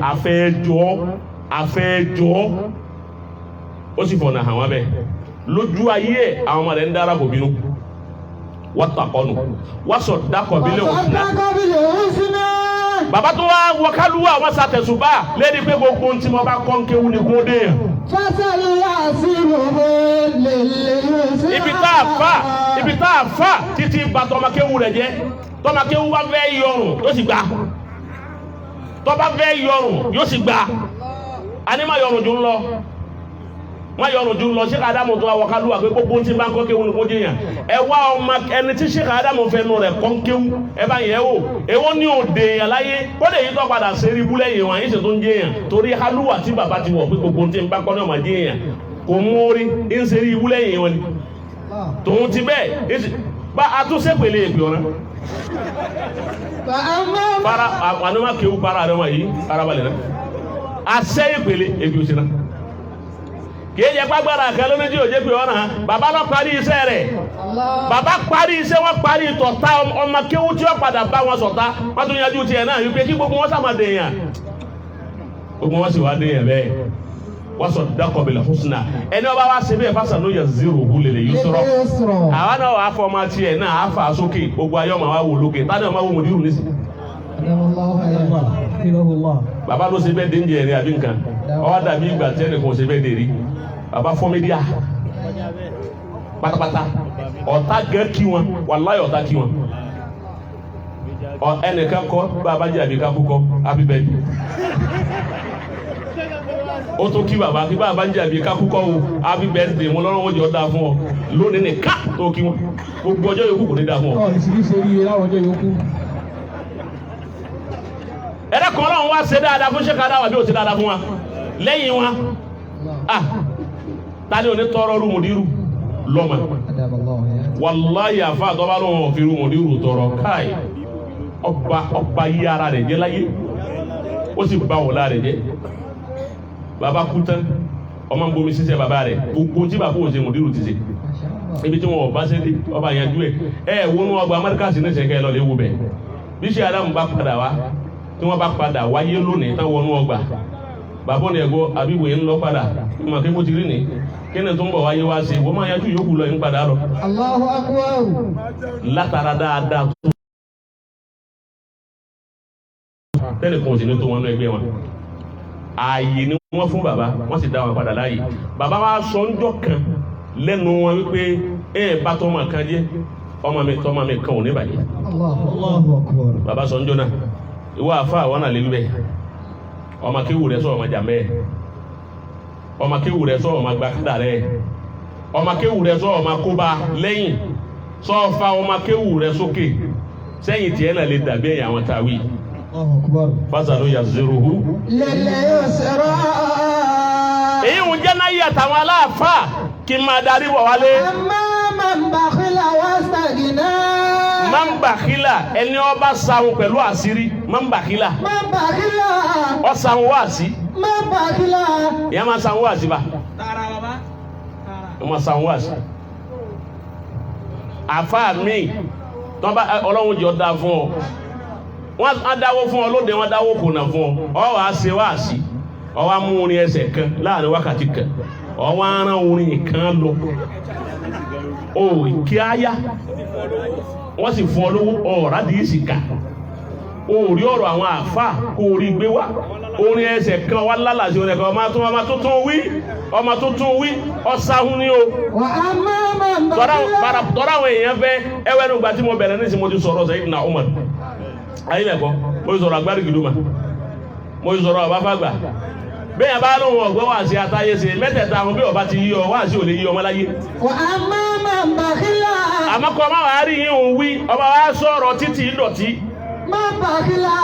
A: afẹ́jọ́ ó sì fọ̀nà hàn wọ́n bẹ́ẹ̀ lójú ayé ẹ̀ àwọn ọmọ rẹ̀ ń dára kò bínú wọ́n tàkọ́nù wọ́n sọ dákọ̀ bílẹ̀ òsínà bàbá tó wá wọ́kálúwà wọ́n sàtẹ̀sùbá lẹ́ni pé gbogbo tí mo bá kọ́ ń kéwú ni kó dé yàn ibi tá a fà títí ba tọmọkéwu rẹ̀ jẹ́ tọmọkéwu bá fẹ́ yọrùn yóò sì gbà tọba fẹ́ yọrùn yóò sì gbà ani ma yọrùn jù lọ wọn yọrùn jù lọ Sheikh Adamu tó wà kálúwà pé gbogbo tí bá ń kọ́ kéwu ni kó jẹ́ yàn ẹ wá ọmọ ẹni tí Sheikh Adamu fẹ́ nù rẹ̀ kọ́ kéwu ẹ bá yẹ wò èwo ni òde yàn láyé kódé yìí tó padà sẹ́rí ibúlẹ̀ yìí wọn yìí sì tó ń jẹ́ yàn torí kálúwà tí bàbá ti wọ̀ pé gbogbo tí bá kọ́ ní ọmọ jẹ́ yàn kò mórí ń sẹ́rí ibúlẹ̀ yìí wọn ni tòun ti bẹ́ẹ̀ bá a tún sẹ́pẹ̀lẹ̀ èpè ọ̀rẹ́ para ànúmá kéwu para rẹ̀ wọ̀nyí arabalẹ̀ náà a sẹ́ ìpele èpè òsínà kìí jẹ́ pàgbára kan lónìí tí ò jẹ́ pé ọ̀nà bàbá lọ parí iṣẹ́ rẹ̀ bàbá parí iṣẹ́ wọn parí tọ̀tá ọmọ kéwú tí ó padà bá wọn sọ̀tá wọ́n tún yanjú tiẹ̀ náà wípé kí gbogbo wọn sàmà dèèyàn gbogbo wọn sì wá dèèyàn bẹ́ẹ̀ wọ́n sọ dákọ̀ bẹ̀lẹ̀ húsùnà ẹni ọba wa ṣe bẹ́ẹ̀ fásitì ló yẹ zero hu lè yí sọ̀rọ̀ àwa náà wà á fọ ọmọ tiẹ̀ náà á fà á sókè gbogbo ayé ọmọ wa wò lókè tani ọmọ wo mòdìrú nísì. bàbá ló ṣe bẹ́ẹ̀ dénjẹ ẹ̀rí àbí nǹkan ọwọ́ dàbí ìgbà tí ẹnìkan ṣe bẹ́ẹ̀ dèrí bàbá fọ́mídíà pátápátá ọ̀tá gẹ́ kí wọn wàláyé ọ̀tá kí wọn ẹnìkan kọ́ bàbá jẹ́ àbí kakú kọ́ happy birthday ó tún kí bàbá ń jàbí kákúkọ́ o happy birthday wọn lọ́rọ́ wọn jọ dáa fún ọ lónìí ní ká tó kí wọn gbogbo ọjọ́ yòókù kò ní dáa fún ọ.
B: ìsìnkú ṣe rí láwọn ọjọ́ yòókù.
A: ẹ̀rẹ́ kan náà wá ṣe dáadáa fún ṣẹ́ka dáwà bí ó ṣe dáadáa fún wa lẹ́yìn wa tani ò ní tọrọ rú mùdírù lọ́mọ wàláyé àfa àtọ́bá lóhùn fi rú mùdírù tọrọ káì ọba yí ara rẹ̀ jẹ́ láyé ó sì bá wọ̀lá rẹ̀ jẹ́ bàbá kú tán ọmọ ń bomi sísẹ bàbá rẹ̀ gbogbo tí bàbá òsè mùdírù ti ṣe ibi tí wọn ọba ṣẹlẹ̀ ọba yanjú ẹ wọnú ọgbà amẹ́ríkà sí ní sẹ́kẹ́ lọ léwu bẹ̀ bí ṣe Ádámù bá padà wá tí wọ́n bá padà wáyé lónìí tán wọnú ọgbà bàbá ní ẹ̀gọ́ àbíwèé ń lọ padà ìmọ̀ kí mo ti rí ni kí ni tó ń bọ̀ wáyé wá sí wọ́n máa yanjú yòókù lọ ń padà lọ.
C: Allahu Akbar.
A: látara dáadáa tó tẹ́lẹ̀ kan ò sì ní tó wọn ní ẹgbẹ́ wọn ààyè ni wọ́n fún bàbá wọ́n sì dá wọn padà láàyè bàbá wa sọ ń jọ kan lẹ́nu wọn wípé bá tọ́mọ kan jẹ́ ọmọ mi kan ò ní bàjẹ́.
C: Allahu Akbar.
A: bàbá sọ ń jọ náà ìwọ àfa àwọn náà lè lú bẹ́ẹ̀ ọmọ kéwù rẹ sọ ọmọ jàmbẹ́ ọmọ kéwù rẹ sọ ọmọ gbàkádà rẹ ọmọ kéwù rẹ sọ ọmọ kóbá lẹ́yìn sọ fa ọmọ kéwù rẹ sókè sẹ́yìn tiẹ̀ náà lè dàbí ẹ̀yà àwọn tàwí fásitì yà zero.
C: lẹ́lẹ́ yóò sọ̀rọ̀.
A: èyí ń jẹ́ náà yàtọ̀ àwọn aláàfà kí n máa darí wọ̀ wálé.
C: man bakhila wastagna.
A: man bakhila ẹni ọba sahun pẹ̀lú àṣírí man bakhila.
C: man bakhila.
A: ọ sahun wá sí.
C: man bakhila.
A: ìyá máa sahun wá sí bá.
C: tara baba.
A: ọ máa sahun wá sí. àfa mi tọ́ba ọlọ́run jọ da fún ọ wọ́n á dáwó fún ọ lóde wọ́n dáwó kùnà fún ọ ọ wàá ṣe wá sí ọ wàá mú orin ẹsẹ̀ kan láàrin wákàtí kan ọ wàá rán orin kan lọ o kí á yá wọ́n sì fún ọ lówó ọ̀rá dì í sì kà o rí ọ̀rọ̀ àwọn àfa kó o rí gbé wá orin ẹsẹ̀ kan wá lálàsí orin kan ọmọ tuntun wí ọ̀sáhun ni o.
C: wà á máa bá.
A: tọ́ra àwọn èèyàn fẹ́ ẹwẹ́ ní ìgbà tí mo bẹ̀rẹ̀ ní sí mo ti sọ̀rọ̀ Sayyidina Umar ayé bẹ̀kọ́ mo ti sọ̀rọ̀ agbárí giduma mo ti sọ̀rọ̀ ọ̀báfàgbà bẹ́ẹ̀ bá lóun ọ̀gbọ́n wà sí àtàyè sí mẹ́tẹ̀ẹ̀ta àwọn bí ọba ti yí ọ wá sí ò lè yí ọmọ láyé.
C: wà á máa bàkílà.
A: àmọ́ kọ́ máa wà á rí yín òun wí ọba wa sọ̀rọ̀ títí ìdọ̀tí.
C: máa bàkílà.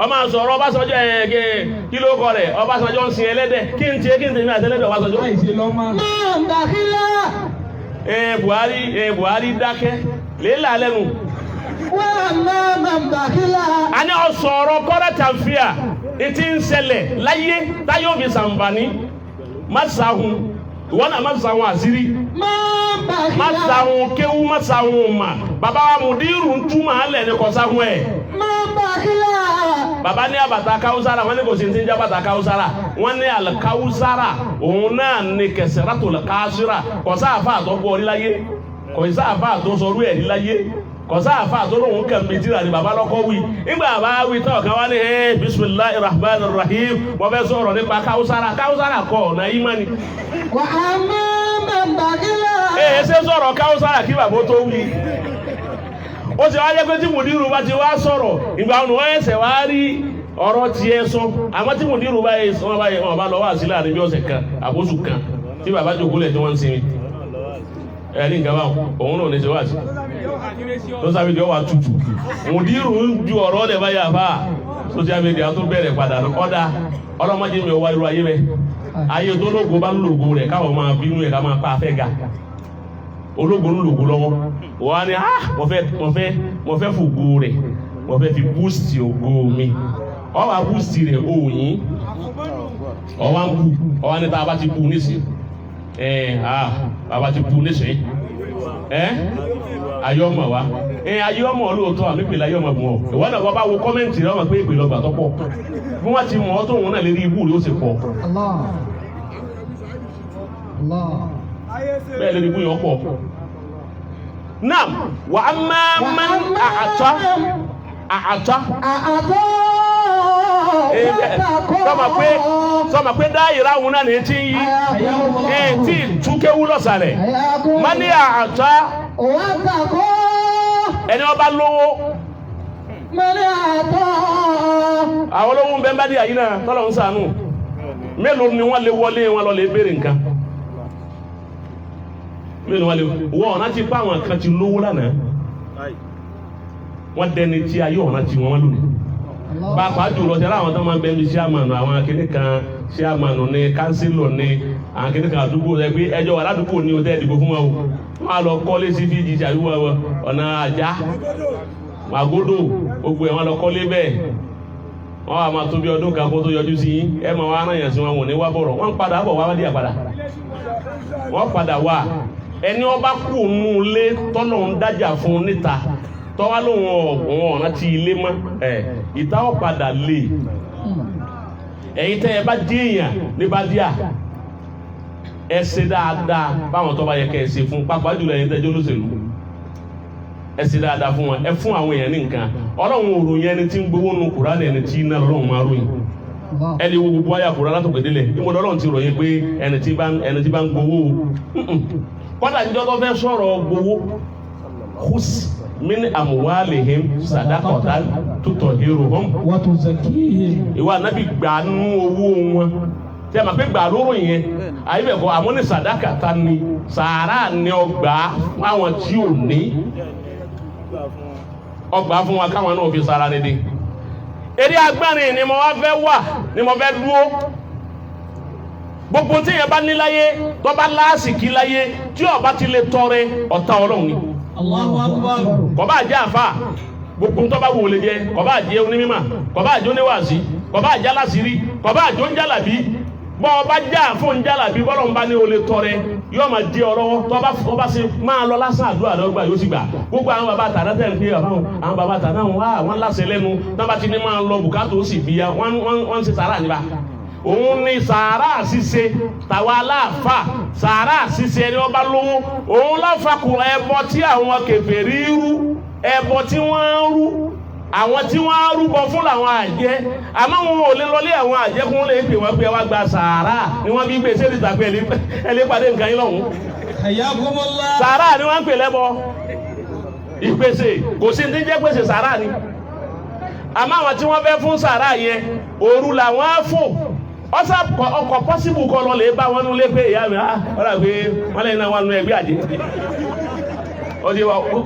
A: ọmọ sọ̀rọ̀ Ọbásanjọ́ kí ló kọ rẹ̀ Ọbásanjọ́ ń sin ẹlẹ́dẹ̀ kí n tiẹ̀ kí n tẹ̀mí àtẹlẹ́dẹ̀ Ọbásanjọ́.
C: máa bàkílà.
A: Buhari dákẹ́ léèlà lẹ́nu.
C: wà á máa bàkílà.
A: a ní ọ̀sọ̀rọ̀ current affairs ìtì ń ṣẹlẹ̀ láyé táyọ̀ fi sàǹfààní má sàhùn ìwọ náà má sàhùn àṣírí má sàhùn kéwú má sàhùn mà bàbá wa Mùdírù ń túmọ̀ alẹ̀ ní kọ́sáhùn ẹ̀. bàbá ní àbàtà káwùsára wọn ní kò sí ní ti ń jẹ́ àbàtà káwùsára wọn ní àlùkáwùsára òun náà ní kẹsìrátò lẹ́kàásíra kọ́sá àfa àtọ́gbọ́ orí láyé kọ́sá àfa àtọ́sọrú ẹ̀ láyé kọ̀sá àfa àtọ́lóhùn kan méjìlá ni bàbá lọ́kọ́ wí nígbà bá wí tán ọ̀kan wá ní bismillahir rahmanir rahim wọ́n fẹ́ sọ̀rọ̀ nípa káwùsára kọ́ ọ̀nà ìmánì.
C: wà á máa bàkílà.
A: ṣé sọ̀rọ̀ káwùsára kí bàbá tó wí. ó ti wá jẹ́ pé tí Mùdírù bá ti wá sọ̀rọ̀ ìgbà ònù wọ́n ẹsẹ̀ wá rí ọ̀rọ̀ tiẹ̀ sọ àmọ́ tí Mùdírù bá lọ wá sílẹ̀ àdébí ọ̀sẹ̀ kan àbóṣù kan tí bàbá jókòó lẹ̀ tí wọ́n ń sinmi ẹ̀rí nǹkan báwọn òun náà ní ṣe wá sí tó sábẹ́ di ọwà tutù Mùdírù ń ju ọ̀rọ̀ ọ̀dẹ̀ báyà fà social media tó bẹ̀rẹ̀ padà ọ̀dà ọlọ́mọdé mi ò wá irú ayé bẹ́ẹ̀ ayé tó lógo bá ń lògo rẹ̀ káwọn máa bínú ẹ̀ ká máa pa afẹ́ ga ológo ń lògo lọ́wọ́ wọ́n á ní mo fẹ́ fògo rẹ̀ mo fẹ́ fi boost ògo mi ọwọ́ boost rẹ̀ òyìn ọwọ́ ń kú ọwọ́ ní tá a bá ti kú nísìnyí bàbá ti kú nísìnyí ayọ́mọ̀ wa ayọ́mọ̀ olóòótọ́ àmì ìpìlẹ̀ ayọ́mọ̀ bùn ọ́ ìwọ́n náà wọ́n bá wo kọ́mẹ́ǹtì rẹ̀ wọ́n pé ìpìlẹ̀ ọgbà tó pọ̀ bí wọ́n ti mọ̀ ọ́ tó wọn náà lè rí ibú rẹ̀ ó sì pọ̀ bẹ́ẹ̀ lè rí ibú yẹn pọ̀ náà wà á máa àtọ́ sọmọ pé dáyìírá òun náà ní ti ń yí tí túkéwú lọ́sàlẹ̀ má ní àtọ́ ẹni ọba lówó àwọn olówó ń bẹ ń bá dí àyí náà tọ́lọ̀ ń sànú mélòó ni wọ́n lè wọlé wọn lọ lè béèrè nǹkan mélòó wọ́n lè wọ́n ọ̀nà ti pa àwọn kan ti lówó lánàá wọ́n dẹni tí ayé ọ̀nà ti wọ́n lónìí pàápàá jùlọ tẹ́lẹ̀ àwọn tó máa ń bẹ ní sàmánù àwọn akéde kan sàmánù ní kánsílọ̀ ní àwọn akéde kan àdúgbò rẹ pé ẹjọ́ wà ládùúgbò ní o tẹ́ ìdìbò fún wọn o wọ́n á lọ kọ́lé sí fíjì àdúgbò ọ̀nà àjá màgódò gbogbo ẹ̀ wọ́n lọ kọ́lé bẹ́ẹ̀ wọ́n wà máa tó bí ọdún kan kó tó yọjú sí ẹ máa wá rán yàn sí wọn wò ní wá bọ̀rọ̀ wọ́n padà bọ̀ wá dí àpadà wọ́n padà wá ẹni ọba kú nù lé tọ́lọ̀ ń dájà fún níta tọ́wá lóhun ọ̀nà ti ilé mọ́ ìta ọ̀padà lè ẹ̀yin tẹ́ ẹ bá dí èèyàn ní bá díà ẹ ṣe dáadáa báwọn tó bá yẹ kẹ́ ẹ ṣe fún pàápàá jùlọ ẹ̀yin tẹ́jọ́ lóṣèlú ẹ ṣe dáadáa fún wọn ẹ fún àwọn èèyàn ní nǹkan ọlọ́run òròyìn ẹni tí ń gbowó nu Kùránì ẹni tí iná lọ́rùn máa ròyìn ẹni wo gbogbo àyà Kùránì látòkèdélẹ̀ ìmọ̀dọ́ ọlọ́run ti ròyìn pé ẹni tí bá ń gbowó kọ́dà níjọ́ tó fẹ́ sọ̀rọ̀ gbowó kùsì min amuwalihim sadaqatan tutahhiruhum
B: wa tuzakkihim.
A: ìwà Ànábì gbà nú owó wọn tí a máa pé gbà lóró yẹn àyíbẹ̀kọ́ àmọ́ ní sadaqatan ni sàárà ni ọgbà fáwọn tí ò ní ọgbà fún wa káwọn náà fi sára dédé eré agbárin ni mo wá fẹ́ wà ni mo fẹ́ dúró gbogbo tí yẹn bá ní láyé tó bá láàsìkí láyé tí ó bá ti lè tọrẹ ọ̀tá Ọlọ́run ni.
B: Allahu Akbar.
A: Kò bá jẹ́ àfà gbogbo tó bá wò lè jẹ kò bá jẹ́ onímímà kò bá jẹ́ oníwàásí kò bá jẹ́ alásìírí kò bá jẹ́ oúnjàlàbí bọ́ ọba já fún oúnjàlàbí bọ́lọ̀ ń bá ní olè tọrẹ yóò máa jẹ́ ọlọ́wọ́ tó bá ṣe máa lọ lásán àdúrà lọ́gbà yóò sì gbà gbogbo àwọn bàbá àtàná tẹ̀ ń pè àwọn bàbá àtàná wọn láṣẹ lẹ́nu náà bá ti ní máa lọ bùkátà ó sì bíya wọ́n ń ṣe sàárà níbà òun ni sàárà ṣíṣe tàwa aláàfà sàárà ṣíṣe ẹni ọba lówó òun láfàkùrọ̀ ẹbọ tí àwọn kèfèrí rú ẹbọ tí wọ́n ń rú àwọn tí wọ́n á rúbọ fún làwọn àjẹ́ àmọ́ wọn ò lè lọlé àwọn àjẹ́ kún lè pè wọ́n pé wá gba sàárà ni wọ́n bí gbé sẹ́ẹ̀lì tàbí ẹlẹ́pàdé nǹkan yín lọ́hùn.
B: Hayyakumullah.
A: Sàárà ni wọ́n ń pè lẹ́bọ ìpèsè kò sí ní jẹ́ pèsè sàárà ni àmọ́ àwọn tí wọ́n fẹ́ fún sàárà yẹn òru làwọn á fò ọsà ọkọ̀ pọ́sibù kọ́ lọ lè bá wọn nú lé pé ìyá mi ọ̀rọ̀ pé wọ́n lẹ́yìn náà wà nú ẹgbẹ́ àjẹ́ ọdí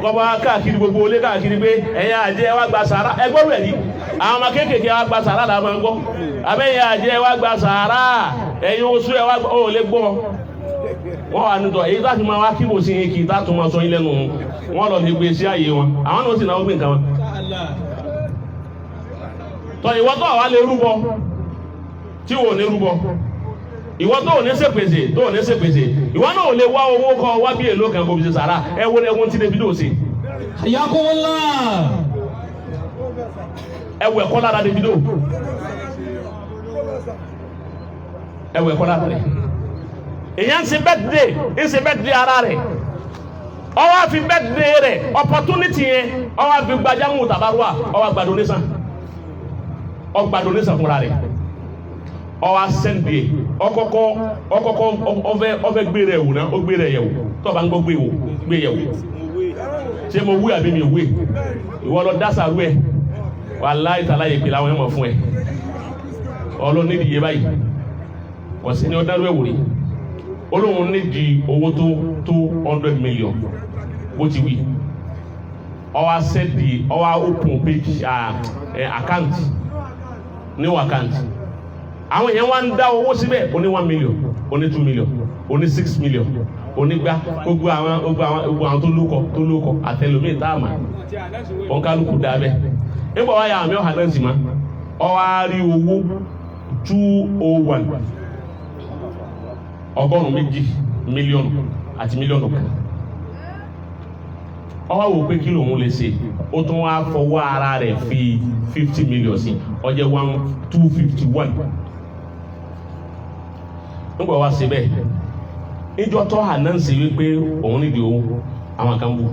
A: ọba káàkiri gbogbo olé káàkiri pé ẹ̀yin àjẹ́ wá gba sàárà ẹgbọ́rú ẹ̀ ní àwọn ọmọ kéékèèké wá gba sàárà làwọn máa ń gbọ́ àbẹ́yìn àjẹ́ wá gba sàárà ẹ̀yin oṣù ẹ̀ wá ó lè gbọ́ wọ́n wà nítọ̀ èyí láti máa wá kíbò sí yín kí í tátùn máa sọ yín lẹ́nu wọn lọ fi gbé sí ààyè wọn àwọn náà sì náà gbé nǹkan wọn. tọ́ ìwọ́tọ̀ àwa lè rúbọ tí wò ní rúbọ ìwọ tó ò ní ṣèpèsè tó ò ní ṣèpèsè ìwọ náà ò lè wá owó kọ wá bí èlò kan kò fi ṣe sàrà ẹwọ́n tí Davido ṣe.
B: Hayyakumullah.
A: ẹwọ ẹ̀kọ́ lára Davido ẹwọ ẹ̀kọ́ lára rẹ̀ èyàn ń ṣe birthday ara rẹ̀ ọwọ́ àfi birthday rẹ̀ opportunity yẹn ọwọ́ àfi gbajámù tàbárùwà ọwọ́ àgbà donation fúnra rẹ̀ ọwọ́ sẹ́ndì ọkọ̀kọ́ ọfẹ́ gbére ẹ̀wò náà ó gbére ẹ̀yẹ̀wò tó bá ń gbọ́ gbé ẹ̀wò ṣé mo wí àbí mi ò wí ìwọ lọ dásàrú ẹ̀ wallahi ta'ala yẹ pé láwọn ẹ̀mọ̀ fún ẹ̀ ọlọ́ nídìí yé báyìí wọ́n sì ní ọdárú ẹ̀wò rí olóhùn nídìí owó tó 100 million bó ti wí ọwọ́ sẹ́ndì ọwọ́ open page account new account àwọn èèyàn wá ń dá owó síbẹ̀ ó ní 1 million ó ní 2 million ó ní 6 million ó ní gbá gbogbo àwọn tó lóko àtẹlómìn táàmà wọn kálukú dá bẹ́ẹ̀ nígbà wáyà àmì ọ̀hà náà sì má ọwọ́ á rí owó 201 ọgọ́rùn-ún 2 mílíọ̀nù àti mílíọ̀nù kan ọwọ́ wò pé kí lòun lè ṣe ó tún wá fọwọ́ ara rẹ̀ fi 50 million sí ọjẹ́ 251 nígbà wá sí bẹ́ẹ̀ ìjọ tó hà náà ń ṣe wípé òun nídìí owó àwọn kan bú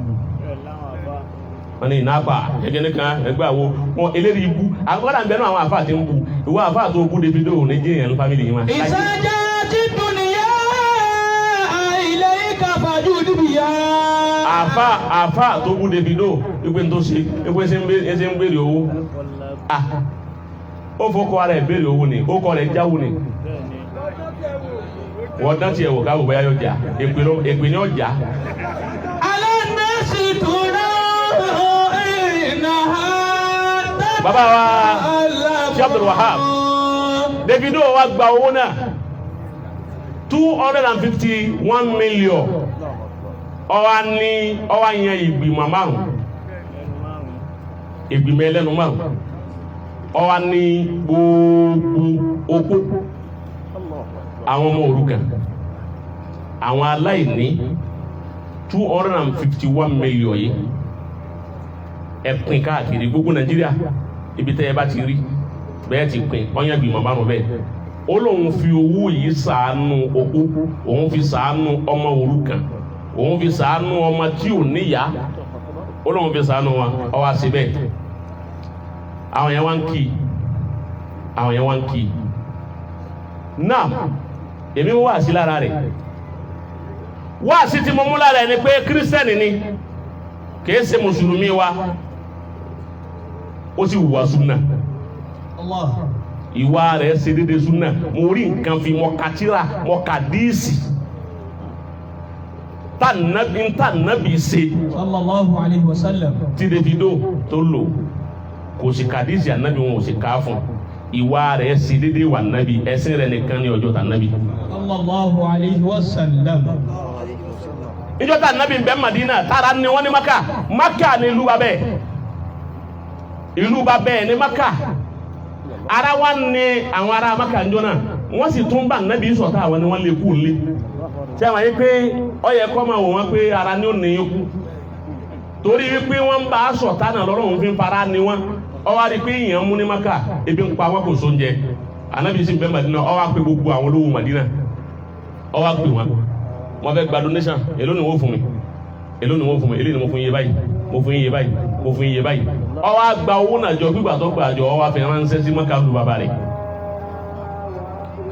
A: wọn ní ìnápa gẹ́gẹ́ nìkan ẹgbẹ́ àwo wọn eléyìí ibú àgbọ̀dà ń bẹnu àwọn àfáà tí ń bú ìwọ àfáà tó bú Davido ní jẹ́yàn ní fámìlì yìí wọn.
C: ìsájà tí dùnìyà ilé ìkàfàjú níbìyà.
A: àfáà tó bú Davido ìpè tó ṣe ìpè ṣe ń béèrè owó ó fọkọ ara ẹ̀ béèrè owó ni ó kọ rẹ̀ jáwó ni wọ́n dán tiẹ̀ wò káwọ́ bóyá yóò jà èpè ni ó jà. Bàbá wa Sheikh Abdul Wahab Davido wa gba owó náà 251 million ọwọ́ yẹn ìgbìmọ̀ márùn ìgbìmọ̀ ẹlẹ́nu márùn ọwọ́ ní gbogbo opó àwọn ọmọ òrukàn àwọn aláìní 251 million yìí ẹ̀pìn káàkiri gbogbo Nàìjíríà ibi tẹ́ ẹ bá ti rí bẹ́ẹ̀ ti pín ọ̀yàn ìgbìmọ̀ márùn bẹ́ẹ̀ ó lóun fi owó yìí ṣàánú opó òun fi ṣàánú ọmọ òrukàn òun fi ṣàánú ọmọ tí ò níyà ó lóun fi ṣàánú wọn ó wá sí bẹ́ẹ̀ àwọn yẹn wá ń kì í náà èmi wá sí lára rẹ̀ wá sí tí mo mú lára ẹ̀ ni pé kírísítẹ́nì ni kìí ṣe mùsùlùmí wa ó sì wùwà súnà ìwà rẹ̀ ṣe dédé súnà mo rí nǹkan fi mọ́kàtírà mọ́kàdíìsì tànàbí ṣe
B: sallallahu alayhi wa sallam
A: tí Davido tó lò kò sì kàdíìsì ànábì wọn ò sì ká fún ìwà rẹ̀ ṣe dédé wà nábì ẹ̀sìn rẹ̀ nìkan ní ọjọ́ tànàbí
B: sallallahu alayhi wa sallam
A: níjọ́ tànàbí ń bẹ Madina tára ni wọ́n ní Maka ní ìlú bá bẹ́ẹ̀ ní Maka ara wa ní àwọn ará Maka ń jọ náà wọ́n sì tún bá nábì sọ̀tà àwọn ni wọ́n lè kú lé tí a máa yí pé ó yẹ kọ́ máa wò wọ́n pé ara ni ó ní yín kú torí wípé wọ́n bá sọ̀tà náà lọ́rùn fi ń fara ni wọ́n ó wá rí pé èèyàn mú ní Maka ebi ń pa wọn kò sóúnjẹ ànábì sì ń bẹ Madina ó wá pé gbogbo àwọn olówó Madina ó wá pè wọn mo fẹ́ gba donation èló ni wọ́n fún mi èlé ni mo fún yín báyìí mo fún yín báyìí ó wá gba owó náà jọ gbígbà tó gbà jọ ó wá fi ránṣẹ́ sí Maka lu bàbá rẹ̀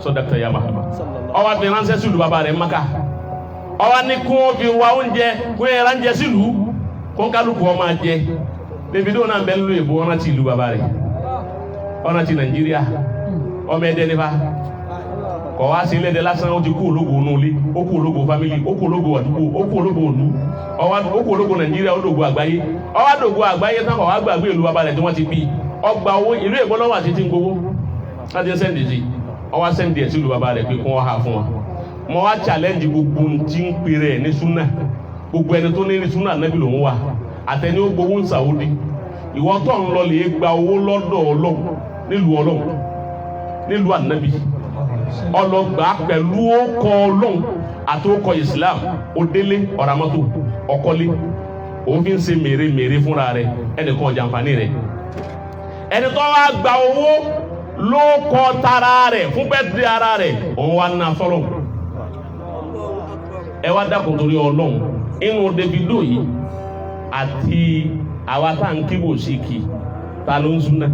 A: sọdọkítà yà Mahama ó wá fi ránṣẹ́ sí lu bàbá rẹ̀ Maka ó wá ní kó fi wá oúnjẹ kó yẹ ránṣẹ́ sí lu kó kálukú ó máa jẹ Davido náà bẹ lu èbó ọ̀nà tí lu bàbá rẹ̀ ọ̀nà tí Nàìjíríà ọmọ ẹ̀dẹ́ nípa kọ̀ wá sí ilé-ẹ̀dẹ́ lásán ó ti kú ológo nulí ó kú ológo fámílì ó kú ológo àdúgbò ó kú ológo òlú ó kú ológo Nàìjíríà ó dògo àgbáyé ó wá dògo àgbáyé tán kọ̀ wá gbàgbé ìlú bàbá rẹ̀ tí wọ́n ti bí ọgbà owó ìlú Èkó lọ́wọ́ àti tí ń gbowó láti sẹ́ndì sí ó wá sẹ́ndì ẹ̀ sí ìlú bàbá rẹ̀ pé kún wọ́n hà fún wa mo wá challenge gbogbo tí ń pèrè ẹ̀ ní súnà gbogbo ẹni tó ní súnà Ànábì lòún wà àtẹni ó gbowó ń Saudi ìwọ tó ń lọ lè gba owó lọ́dọ̀ Ọlọ́run nílùú Ànábì ọlọgbà pẹ̀lú ọkọ̀ Ọlọ́run àti ọkọ̀ Islam òdélé ọ̀ràmọ́tò ọkọ́lé òun fi ń ṣe mèremère fúnra rẹ̀ ẹnìkan jàǹfààní rẹ̀ ẹni tó wá gba owó ló kọ tara rẹ̀ fún bẹ́ẹ̀dì ara rẹ̀ òun wá ná fọlọ́ ẹ wá dákun torí Ọlọ́run inú Davido yìí àti àwa tá n kíbò sí kì ta ló ń súnà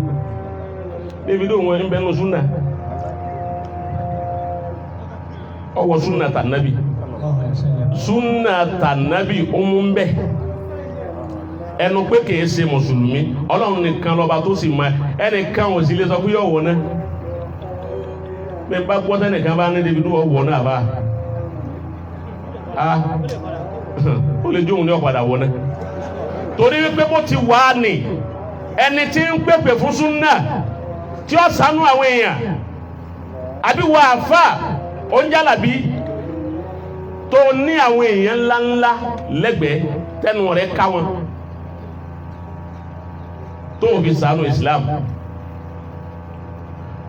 A: Davido wọn ń bẹnu súnà ọwọ́ súnà tànàbì ọmọ bẹ ẹnu pé kìí ṣe mùsùlùmí Ọlọ́run nìkan lọ́ba tó sì máa ẹnìkan ò sì lè sọ pé yọ̀ wọ̀ náà bẹ́ẹ̀ bá gbọ́ tẹ́nìkan bá ní Davido ọ̀wọ̀ náà bá a ó lè jóun ní ọ̀padà wọ̀ náà torí wípé bó ti wà ní ẹni tí ń pèpè fún súnà tí ó ṣàánú àwọn èèyàn àbí wà àfà oúnjẹ́làbí tó ní àwọn èèyàn ńláńlá lẹ́gbẹ̀ẹ́ tẹnu rẹ̀ ká wọn tó fi ṣàánú Islam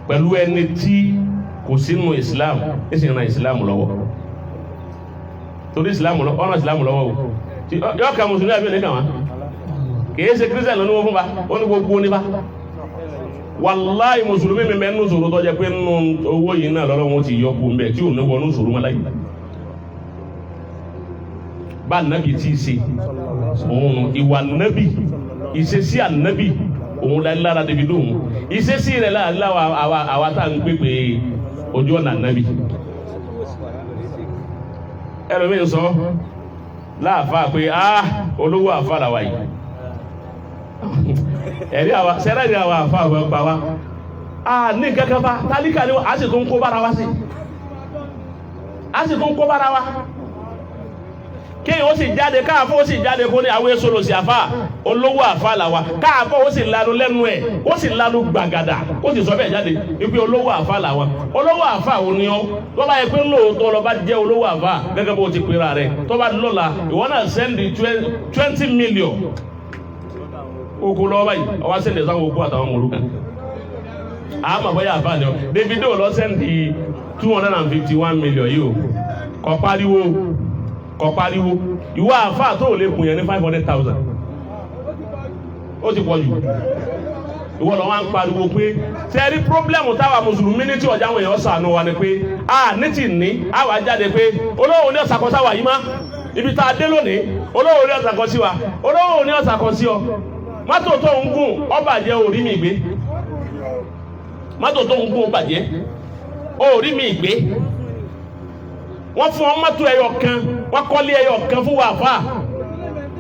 A: pẹ̀lú ẹni tí kò sínú Islam ẹ̀sìn ran Islam lọ́wọ́ torí Islam ọ̀nà Islam lọ́wọ́ o yọ ká mùsùlùmí àbí oníkà wọn kìí ṣe kírísítẹ̀ lọ́nà wọn fún ba ó ní gbogbo nípa wàláì mùsùlùmí mi mẹ́nu sòrò tó jẹ́ pé nínú owó yìí náà lọ́rọ̀ wọn ti yọ kú mbẹ́ tí ò ní wọnú sòrò wọn láyé bá nàbì tí ì ṣe òun ìwà nàbì ìṣesí ànàbì òun lára Davido òun ìṣesí rẹ̀ láwa àwa tá à ń pèpè ojú ọ̀nà nàbì ẹlòmíín sọ láàfáà pé olówó àfa làwà yìí ẹ̀rí àwa sẹ́rẹ́rì àwa àfa àwọn ọgbà wa ní kankan bá tálíkà ni a sì tún kó bára wá sí a sì tún kó bára wa kéèyàn ó sì jáde káàfó ó sì jáde kó ní àwọn èso lò sí àfà olówó àfà làwà káàfó ó sì lanu lẹ́nu ẹ̀ ó sì lanu gbàgàdà ó sì sọ bẹ́ẹ̀ jáde wípé olówó àfà làwà olówó àfà ò ní ọ tó bá yẹ pé lóòótọ́ lọ bá jẹ́ olówó àfà gẹ́gẹ́ bó ti pera rẹ̀ tó bá lọ́la ìwọ náà sẹ́ndì 20 million oko lọ́wọ́ báyìí ọwọ́ sẹ́ndì sáwọn okú àtàwọn ọmọ olùkọ́ àmọ́ bóyá àfà ni ọ Davido lọ sẹ́ndì 251 million yìí o kọ pariwo ìwọ àfáà tó lè kùn yẹn ní 500,000 ó ti pọ̀ jù ìwọ lọ wá ń pariwo pé tẹ́rí pírọ́blẹ́mù táwa mùsùlùmí ní tí ọjà àwọn èèyàn sànù wa ni pé a ní ti ní àwa jáde pé olówó ní ọ̀sàkọ́sá wa yìí má ibi tá a dé lónìí olówó ní ọ̀sàkọ́sí wa olówó ní ọ̀sàkọ́sí ọ mọ́tò tó ń gùn ó bàjẹ́ orí mi gbé mọ́tò tó ń gùn ó bàjẹ́ orí mi gbé wọ́n fún ọ mọ́tò ẹyọ kan wọ́n kọ́lé ẹyọ kan fún wa fà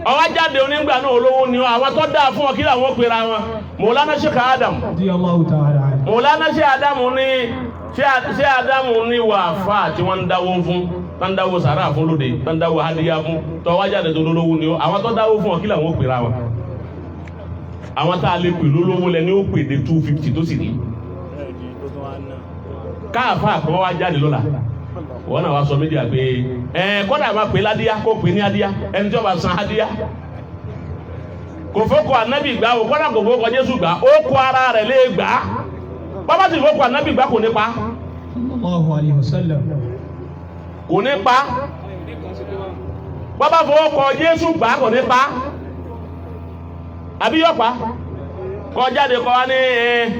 A: ọwọ́ jáde onígbà náà olówó ni àwọn tó dáa fún ọ kí làwọn pera wọn Mọ̀lánà Sheikh Adam Mọ̀lánà Sheikh Adam ní ṣé Adam ní wà fà tí wọ́n ń dáwó fún tó ń dáwó sàrà fún lóde tó ń dáwó hadiya fún tó wá jáde tó lólówó ni àwọn tó dáwó fún ọ kí làwọn pera wọn àwọn tá a lè pè lólówó lẹ ní ó pè dé 250 tó sì ní káàfà kan wá jáde lọ́la wọ́n náà wá sọ mídíà pé kọ́dà máa pè ládíyá kó pè ní adíyá ẹni tí wọ́n bá san adíyá kò fọ́kọ̀ ànábì gbà ó kọ́dà kò fọ́kọ̀ Jésù gbà ó kó ara rẹ̀ lé gbà á bàbá sì fọ́kọ̀ ànábì gbà kò ní pa kò ní pa bàbá fọ́kọ̀ Jésù gbà kò ní pa àbí yọ̀ pa kọ jáde kọ wá ní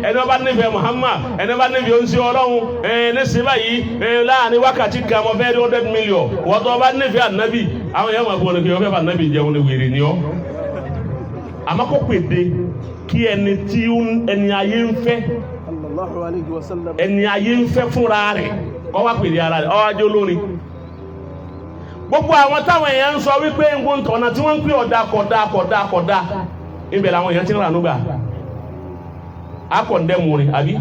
A: ẹni bá nífẹ̀ẹ́ Muhammad ẹni bá nífẹ̀ẹ́ oúnjẹ Ọlọ́run ní síbá yìí láàrin wákàtí kan mọ́ fẹ́ 100 million wọ́n tó bá nífẹ̀ẹ́ ànábì àwọn èèyàn máa gbọ́n ní kí wọ́n fẹ́ fà ànábì jẹun ní wèrè ni ọ́ àmọ́ kó pèdè kí ẹni tí ẹni ayé ń fẹ́ ẹni ayé ń fẹ́ fúnra rẹ̀ kọ́ wá pèdè ara rẹ̀ ọ́ wájú olórin gbogbo àwọn táwọn èèyàn ń sọ wípé ń gbóǹtọ̀ ọ̀nà tí wọ́n ń pè ọ̀dà ibẹ̀ làwọn èèyàn ti ń rànú gbà akọ̀ndẹ́mu rẹ̀ àbí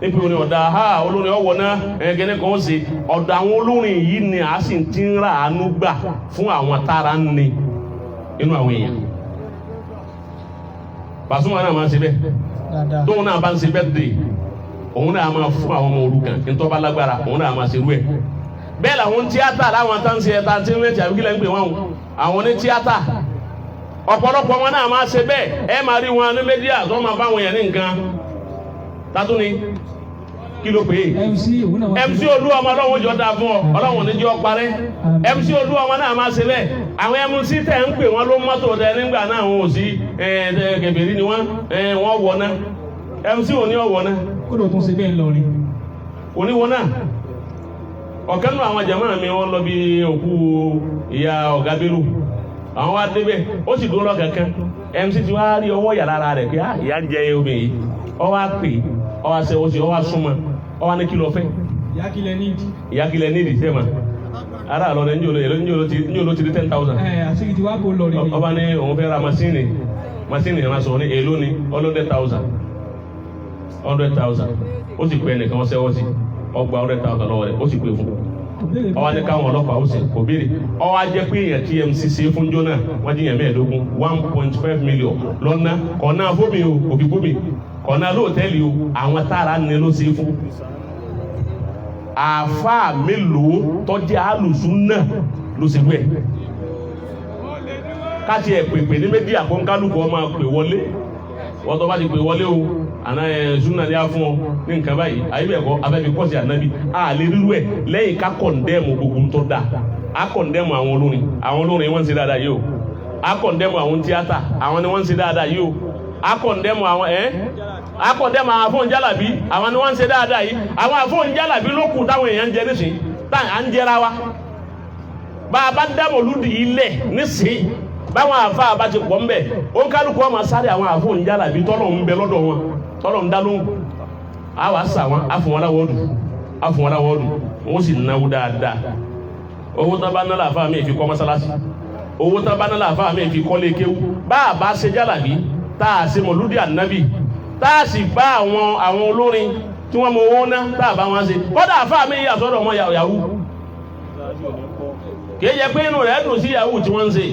A: níbi orin ọ̀dà ha olórin ọwọ́ náà ẹ̀gẹ́nẹ́ kan ó ṣe ọ̀dọ̀ àwọn olórin yìí ni a sì ti ń ra àánú gbà fún àwọn tára ń ní inú àwọn èèyàn Pasuma náà máa ń ṣe bẹ́ẹ̀ tóun náà bá ń ṣe bẹ́ẹ̀ dé òun náà máa fún àwọn ọmọ òrukàn kí n tọ́ bá lágbára òun náà máa ṣe rú ẹ̀ bẹ́ẹ̀ làwọn tíátà láwọn tá ń ṣe ẹ̀ta tí ń rẹ̀ tí àbíkílẹ̀ ń pè wọ́n àwọn ní tíátà ọ̀pọ̀lọpọ̀ wọn náà máa ṣe bẹ́ẹ̀ ẹ máa rí wọn ní mídíà tó máa bá wọn yẹn ní nǹkan tátún ni kí ló pè é MC Olúọmọ Ọlọ́run jọ dáa fún ọ Ọlọ́run ní jọ parẹ́ MC Olúọmọ náà máa ṣe bẹ́ẹ̀ àwọn MC tẹ̀ ń pè wọ́n ló mọ́tò tẹ nígbà náà wọn ò sí kèfèrí ni wọ́n wọ̀ náà MC ò ní ọ̀wọ̀ náà
B: kó ló tún ṣe bẹ́ẹ̀ lọrin
A: oníwọ̀ náà ọ̀kan nù àwọn jàmáà mi wọ́n lọ bí òkú ìyá ọ̀gá Bello àwọn wá débẹ̀ ó sì dúró lọ́kẹ̀kẹ́ MC ti wá rí ọwọ́ yà lára rẹ̀ pé ìyá ń jẹ obìnrin yìí ọ wá pè ọ wá sẹ́wọ́ sí ọ wá súnmọ́ ọ wá ní kí ló fẹ́ ìyákilẹ̀ nídìí sẹ́mà ara àlọ́ ní ní olóò ti di 10,000
B: àṣírí ti wá kó lọ rí
A: ọba ní òun fẹ́ ra masíìnì ìrìnàṣọ ní èlò ní 100,000 ó sì pè ẹnìkan sẹ́wọ́ sí ọgbà 100,000 lọ́wọ́ rẹ̀ ó sì pè fún ọwọ́ ní káwọn ọlọ́pàá ó sì kò béèrè ọwọ́ á jẹ́ pé èèyàn TMC ṣe fún jóná wọ́n jí yẹn 1.5 million lọ́nà kọ̀ọ̀nà fómi o òbí fómi kọ̀ọ̀nà lóòtẹ́ẹ̀lì o àwọn tára ní ló ṣe fún àáfàá mélòó tọ́jú àlùsùn náà ló ṣe wẹ̀ káti ẹ̀ pèpè ní méjì àkọ́ńkálùkù ọmọ pè wọlé wọ́n tó bá ti pè wọlé o àná ṣúná ní á fún ọ ní nǹkan báyìí àyíbẹ̀kọ́ abẹ́bí kọ́sì ànábì a lè rírú ẹ̀ lẹ́yìn ká kọ̀ndẹ́mù gbogbo tó dáa a kọ̀ndẹ́mù àwọn olórin wọ́n ń ṣe dáadáa yìí o a kọ̀ndẹ́mù àwọn tíátà àwọn ni wọ́n ń ṣe dáadáa yìí o a kọ̀ndẹ́mù àwọn akọ̀ndẹ́mù àwọn afọ́njálàbí àwọn ni wọ́n ń ṣe dáadáa yìí àwọn afọ́njálàbí ló kù táwọn èèyàn ń jẹ nísìn tá à ń jẹra wa bá a bá dámọ̀lúdì ilẹ̀ nísìn báwọn àfa àbá ti pọ̀ ń bẹ̀ ó ń kálukú ọmọ sáré àwọn afọ́njálàbí tọ́lọ̀ ń bẹ lọ́dọ̀ wọn tọ́lọ̀ ń dá lóhùn a wà sà wọn afọ̀wọ́n láwọ́ọ̀dù wọ́n sì náwó dáadáa owó tán bá ná làáfà mi fi kọ́ mọ́sálásí owó tán bá ná làáfà mi fi kọ́ lé kéwú bá a bá ṣe jálàbí tá a ṣe mọ̀lúdì ànábì tá a sì bá àwọn olórin tí wọ́n mọ owó ná tá a bá wọn ṣe kọ́dà àfà mi yà sọ́dọ̀ wọn yàwó kìí jẹ́ pé inú rẹ̀ dùn sí yahoo tí wọ́n ń ṣe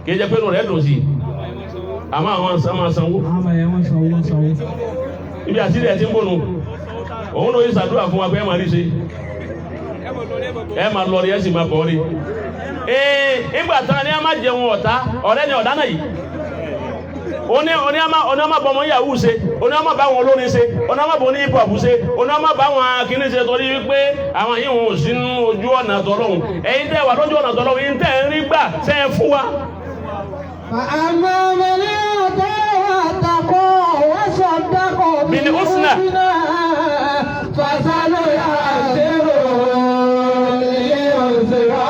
A: kìí jẹ́ pé inú rẹ̀ dùn sí àmọ́ àwọn sanwó ibi àtìlẹ̀ ẹ̀ tí ń bọ̀ nù òun ló yí ṣàdúrà fún wa pé ẹ máa rí ṣe ẹ máa lọ rí ẹ sì máa bọ̀ rí ìgbà tán ni a máa jẹun ọ̀tá ọ̀rẹ́ ni ọ̀dá náà yìí oní ọmọ bọ̀ wọn yahoo ṣe oní ọmọ bá wọn olórin ṣe oní ọmọ bọ̀ ní hip hop ṣe oní ọmọ bá wọn akíní ṣe torí wípé àwọn yìí wọn ò sí nínú ojú ọ̀nà tọ́lọ́hún ẹ̀yin tẹ́ wà lójú ọ̀nà tọ́lọ́hún yìí tẹ́ ń rí gbà ṣe é fún wa.
C: فأما من أعطى واتقى وصدق
A: بالحسنى
C: فسنيسره لليسرى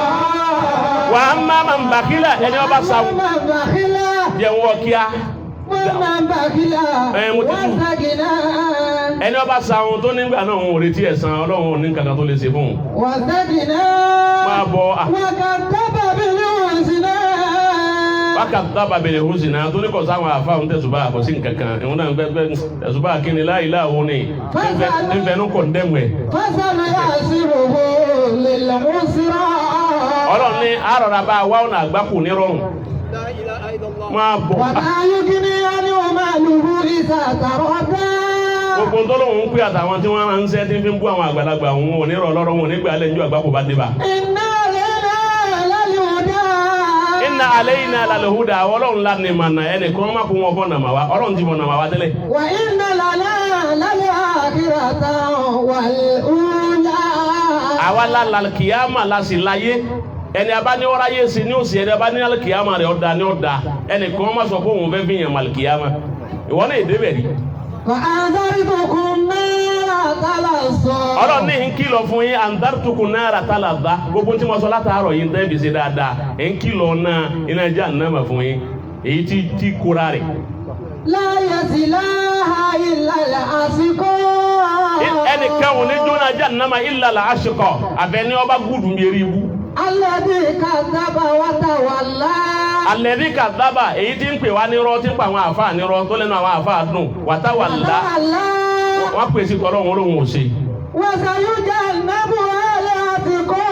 A: وأما من بخل ẹni ọba sáwù jẹun ọkíá ẹni ọba sáwù tó nígbà náà òun ò retí ẹ̀san Ọlọ́run ò ní kankan tó lè ṣe fún un. máa bọ̀ wákàtí bẹ̀rẹ̀ òsì náà tó ní kọ̀ sáwọn àfáàwọn tẹ̀sùbá kò sí nǹkankan ìwọ̀n náà gbẹ́gbẹ́ tẹ̀sùbá kíni láìlá òun ni nífẹ̀ẹ́ ní kò ń dẹ́mu ẹ̀. Ọlọ́run ní àrọ̀rà bá wá ọ̀nà àgbákù ní rọrùn máa bọ̀. gbogbo ntọ́lọ́hún ń pè àtàwọn tí wọ́n ń ṣẹ́ tí ń fi ń bú àwọn àgbàlagbà òun ò ní rọ̀ lọ́rọ̀ wọn nígbà alẹ́ níjọ́ àgbákò bá dé bá. Inna alayna lalhuda Ọlọ́run la ni mana ẹni kan má kó wọn fọ nàmà wa Ọlọ́run ti mọ nàmà wa tẹ́lẹ̀.
C: Wa inna lana lal-akhirata wal-ula.
A: àwa la kìyàmà la sì láyé ẹni abá ní ọ̀rá yé sí ní òsì ẹni abá ní kìyàmà rẹ̀ ọ̀dà ní ọ̀dà ẹni kan má sọ pé òun fẹ́ fi yàn mal kìyàmà ìwọ náà èdè bẹ̀ rí. Ọlọ́run ní ń kìlọ̀ fún yín andartukum nara talazza gbogbo tí mo sọ látàárọ̀ yìí ń tẹ́ bí ṣe dáadáa ń kìlọ̀ náà iná jahannama fún yín èyí tí kóra rẹ̀.
C: La yasilaha illa al-ashqa.
A: ẹnìkan ò ní jóná jahannama illa al-ashqa àbẹ̀ní ọba gúdùn bí eré ibú.
C: Alladhi kadhaba wa tawalla.
A: Alladhi kadhaba èyí tí ń pè wá nírọ́ tí ń pa àwọn àfáà nírọ́ tó lẹ́nu àwọn àfáà dùn wa tawalla wọ́n pè sí tọ́lọ́ wọn lóhun ò ṣe.
C: Wa sayujannabu al-atqa.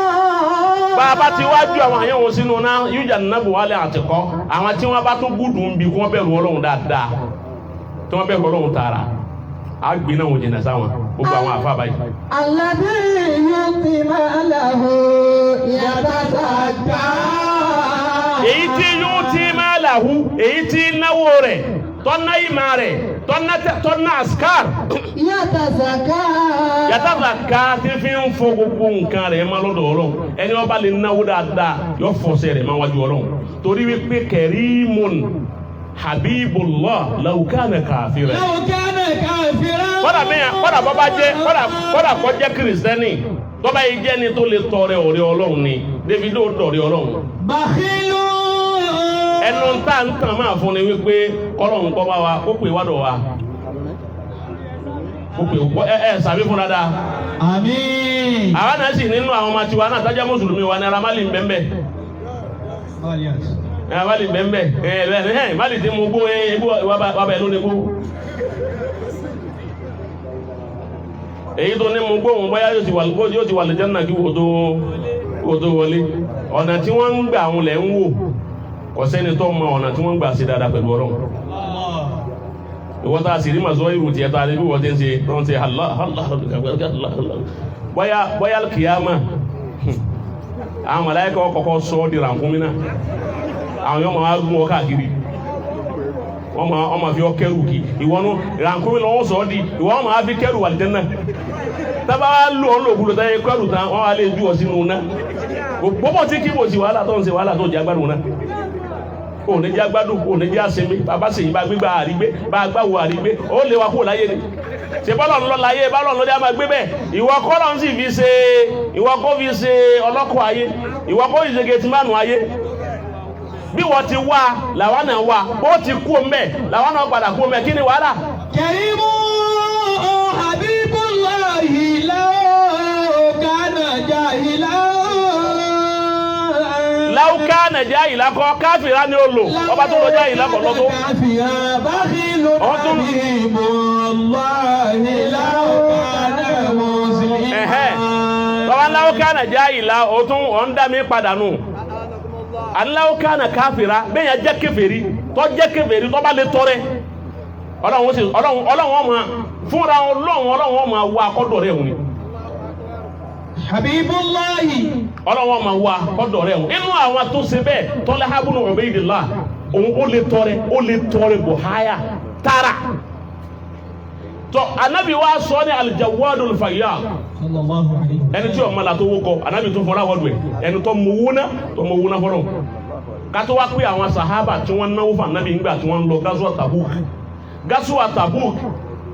A: Bàbá ti wájú àwọn àyẹ̀wò wọn sínú náà yujannabu al-atqa àwọn tí wọ́n bá tún gúdùn bí kí wọ́n bẹ̀rù Ọlọ́run dáadáa tí wọ́n bẹ̀rù Ọlọ́run tààrà á gbé náà wọ́n jìnnà sáwọn gbogbo àwọn àfáà báyìí.
C: Alladhi yu'ti malahu yatazakka.
A: èyí tí yóò ti máa làwù èyí tí náwó rẹ̀ tọ́nà ìmà rẹ̀ tọ́nà àsìkár. Yatazakka tí fi ń fọ gbogbo nǹkan rẹ̀ máa lọ́dọ̀ Ọlọ́run ẹni wọ́n bá lè náwó dáadáa yọ fọ́sẹ̀ rẹ̀ máa wájú Ọlọ́run torí wípé karimun habibullah law kana kafiran. kọ́dà bọ́ bá jẹ́ kọ́dà kọ́ jẹ́ kìrìsìtẹ́nì tọ́ba yìí jẹ́ ni tó lè tọrẹ ọ̀rẹ́ Ọlọ́run ni Davido tọrẹ Ọlọ́run.
C: Bakhilu.
A: ẹnu ń tàn máa fún ni wípé Ọlọ́run kọ́ bá wa kó pè wádọ̀ wa kó pè sàbí fún dáadáa.
B: Àmín.
A: àwa náà sì nínú àwọn ọmọ tiwa náà tájá mùsùlùmí wa ní ara Mali mbẹ́mbẹ́ Mali mbẹ́mbẹ́ Mali ti mú gbó ibú wa bẹ̀ lónìí gbó. èyí tó ní mú gbóhùn bóyá yóò ti wà lè jẹ́ náà kí wò tó wọlé ọ̀nà tí wọ́n ń gbà àwọn lẹ̀ ń wò kò sẹ́ni tó mọ ọ̀nà tí wọ́n ń gbà sí dáadáa pẹ̀lú Ọlọ́run. ìwọ́n tá a sì rí màsọ́ ìrù tiẹ̀ tá a lè bí wọ́n ti ń ṣe tó ń ṣe bóyá kìyàmà àwọn màláíkà kọ́kọ́ sọ ọ́ di rànkúnmí náà àwọn yóò máa gún ọ káàkiri wọ́n máa fi ọ kẹ́rù kì ìwọ́nú rànkúnmí lọ́wọ́ sọ ọ́ di ìwọ́n máa fi kẹ́rù wà lìjẹ́ náà tábà lù ọ́ lòkúlò táyé kẹ́rù tán wọ́n wá lè ju ọ sínú náà gbogbo tí kí mo sì wàhálà tó ń ṣe wàhálà tó jẹ́ agbádùn náà ò ní jẹ́ agbádùn ò ní jẹ́ àṣemí bàbá sèyí bá gbégbá àrígbé bá gbáwo àrígbé ó lè wa kúrò láyé ni ṣe bọ́lọ̀ ńlọ láyé bọ́lọ̀ ńlọ dé a máa gbé bẹ́ẹ̀ ìwọ kọ́ lọ́n sì fi ṣe ọlọ́kọ̀ ayé ìwọ kọ́ ìṣe gẹ̀tìmánù ayé bí wọ́n ti wá làwọn náà wá bó ti kú mẹ́ làwọn náà padà kú mẹ́ kí ni wàhálà.
C: Karimu habibullahi law kana jahila.
A: Law kana jahila kọ́ káfíra ni ó lò ọba tó lọ jahila kọ́ lọ́tọ́.
C: Káfíra bakhilun habibullahi law kana muslima.
A: aláwọ̀ kánà jáhìlá ọ̀n dá mi padà nù aláwọ̀ kánà káfìrá bẹ́ẹ̀ yẹn jẹ́ kèfèrí tó jẹ́ kèfèrí tó bá lè tọrẹ ọlọ́run ọmọ fúnra ọlọ́run ọmọ wa akọ́dọ̀ rẹ̀ hùn ni
C: Habibullahi.
A: ọlọ́run ọmọ wa akọ́dọ̀ rẹ̀ hùn inú àwọn tó ṣe bẹ́ẹ̀ tọ́lá hábùnú Ubaydillah òun ó lè tọrẹ bùháyà tààrà tọ anabi wa sọ ní Al-Jawadul Fayyad
B: sallallahu alayhi wa
A: ẹni tí o ma la tó wọkọ anabi tó fọlá wọdù ẹ ẹni tó mọ wúna fọlọ kátó wá pé àwọn sahaba tí wọn náwó fún anabi ńgbà tí wọn lọ gazuwa Tabuk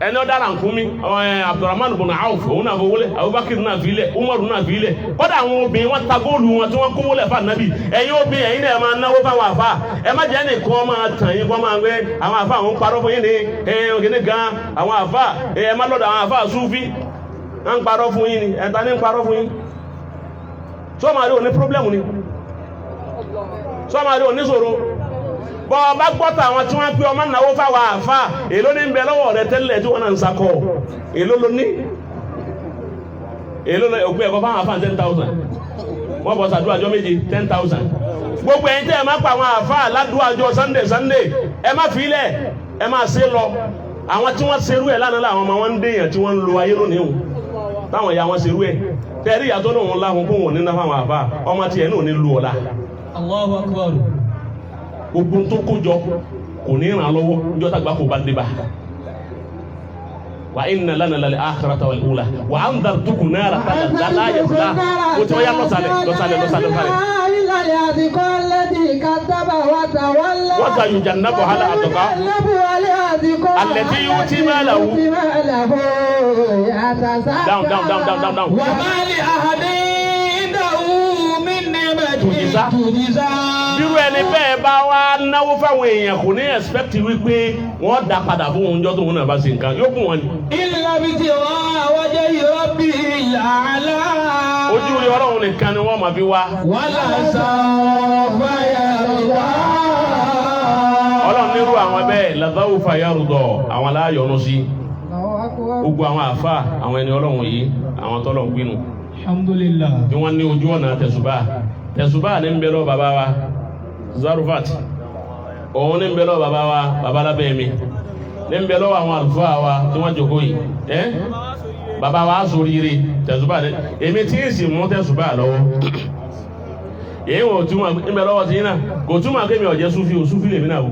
A: ẹni ó dára nkúmi Abdurrahman ibn Auf òun náà fowólẹ Abubakar náà filẹ Umaru náà filẹ kódà àwọn obìnrin wọn ta góòlù wọn tí wọn kówó lẹ fún anabi ẹ̀yin obìnrin ẹ̀yin náà máa náwó fún àwọn àfa ẹ má jẹ́ nìkan máa tàn yín kó máa gbé àwọn àfa àwọn parọ́ fún yín ní kíní gan àwọn àfa ẹ má lọ́dọ̀ àwọn àfa Sufi ń parọ́ fún yín ni ẹ̀ta ní ń parọ́ fún yín sọ́màrí ò ní pọ́blẹ́mù ni sọ́màrí ò ní ṣòro bọ́ ọba gbọ́ta àwọn tí wọ́n pé ọmọ náwó fáwọn àfá èló ní ń bẹ lọ́wọ́ rẹ tẹ́lẹ̀ tí wọ́n náà ń sakọ̀ èló ló ní èló òpin ẹ̀kọ́ fáwọn àfá 10,000 wọ́n bọ̀ sàdúrà ọjọ́ méje 10,000 gbogbo ẹ̀yin tẹ́ ẹ má pa àwọn àfá aládùúgbò ọjọ́ Sunday ẹ má fi ilẹ̀ ẹ má ṣe lọ àwọn tí wọ́n ṣerú ẹ̀ lánàá làwọn ọmọ wọn ń dèèyàn tí wọ́n ń lo ayé lónìí hù táwọn ìyá wọn ṣerú ẹ̀ tẹ́rí ìyàtọ̀ náà wọn láhùn fún wọn ní náà fáwọn àfá ọmọ tiẹ̀ náà ní lu ọ̀la
B: Allahu akbar.
A: gbogbo tó kójọ kò ní ràn lọ́wọ́ níjọ́ tàgbà kò bá dé bá wa inna lana lal akhirata wal ula wa andartukum nara la yasla o tí wọ́n yá lọ́sàlẹ̀ wa sayujannabu hala atqa allati yuti malahu down
C: Wa ma li ahadin indahu min ni'matin tujza.
A: bírú ẹni bẹ́ẹ̀ bá wá náwó fáwọn èèyàn kò ní expect wípé wọ́n dá padà fún oúnjẹ tó wọn náà bá ṣe nǹkan yóò kún wọn ni.
C: Illa bitiwa wajhi rabbil a'la.
A: ojú rí ọlọ́run nìkan ni wọ́n máa fi wá.
C: Wala sawfa yarda.
A: ọlọ́run nírú àwọn bẹ́ẹ̀ ladawfa yarda àwọn aláyọ̀nù sí. gbogbo àwọn àfa àwọn ẹni ọlọ́run yìí àwọn tọ́lọ̀ ń gbinu.
B: alhamdulillah.
A: bí wọ́n ní ojú ọ̀nà tẹ̀sùbá ní ń bẹ lọ bàbá wa Zarufat òun ní ń bẹ lọ bàbá wa bàbá lábẹ́ mi ní ń bẹ lọ àwọn àlùfáà wa tí wọ́n jókòó yìí bàbá wa sóríire tẹ̀sùbá ní èmi tí ń sì mú tẹ̀sùbá lọ́wọ́ èyí wọ́n túmọ̀ ń bẹ lọ́wọ́ sí iná kò túmọ̀ kémi ọ̀jẹ́ Sufi o Sufi lèmi náà o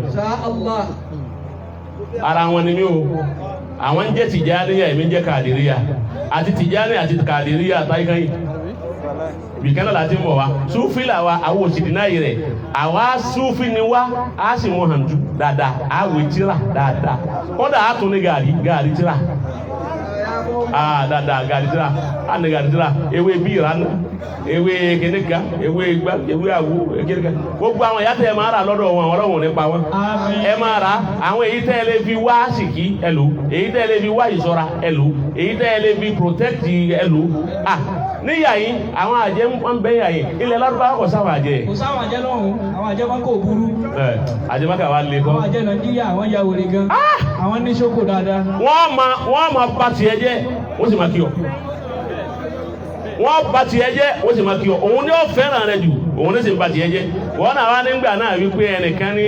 A: ara wọn ni mí o àwọn ń jẹ́ Tìjàníyà èmi ń jẹ́ Kàdìríyà àti Tìjàní àti Kàdìríyà táyíkáyì bìkẹ́lá láti mọ̀ wá Sufi là wa àwọn òsìdì náà yìí rẹ̀ àwa Sufi ni wá á sì mọ̀ hàn jù dáadáa á wò tíra dáadáa kọ́dà á tún ní gàrí tíra dáadáa gàrí tíra á ní gàrí tíra ewé bí ìrànà ewé kìnìkan ewé igbá ewé àwo kìnìkan gbogbo àwọn ìyá tẹ ẹ máa rà lọ́dọ̀ wọn ọlọ́run nípa wọn ẹ máa rà àwọn èyí tẹ́ ẹ lè fi wá àsìkí ẹ lò èyí tẹ́ ẹ lè fi wá ìṣọ́ra ẹ lò èyí tẹ́ ẹ lè fi protect ẹ lò níyà yìí àwọn àjẹ́ ń bẹ́ yà yìí ilẹ̀ lárúbáwá kò sáwọn àjẹ́.
B: kò sáwọn àjẹ́ lọ́hùn àwọn àjẹ́ wọn kò burú.
A: àjẹ́ máa kà wá lé kọ́.
B: àwọn àjẹ́ Nàìjíríà àwọn ya wèrè gan. àwọn ní ṣókò dáadáa.
A: wọ́n máa bá tiẹ̀ jẹ́ wọ́n sì máa kí ọ. wọ́n bá tiẹ̀ jẹ́ wọ́n sì máa kí ọ. òun ni ó fẹ́ràn rẹ jù òun ní sì bá tiẹ̀ jẹ́. wọ́n náà wá nígbà náà wípé ẹnìkan ní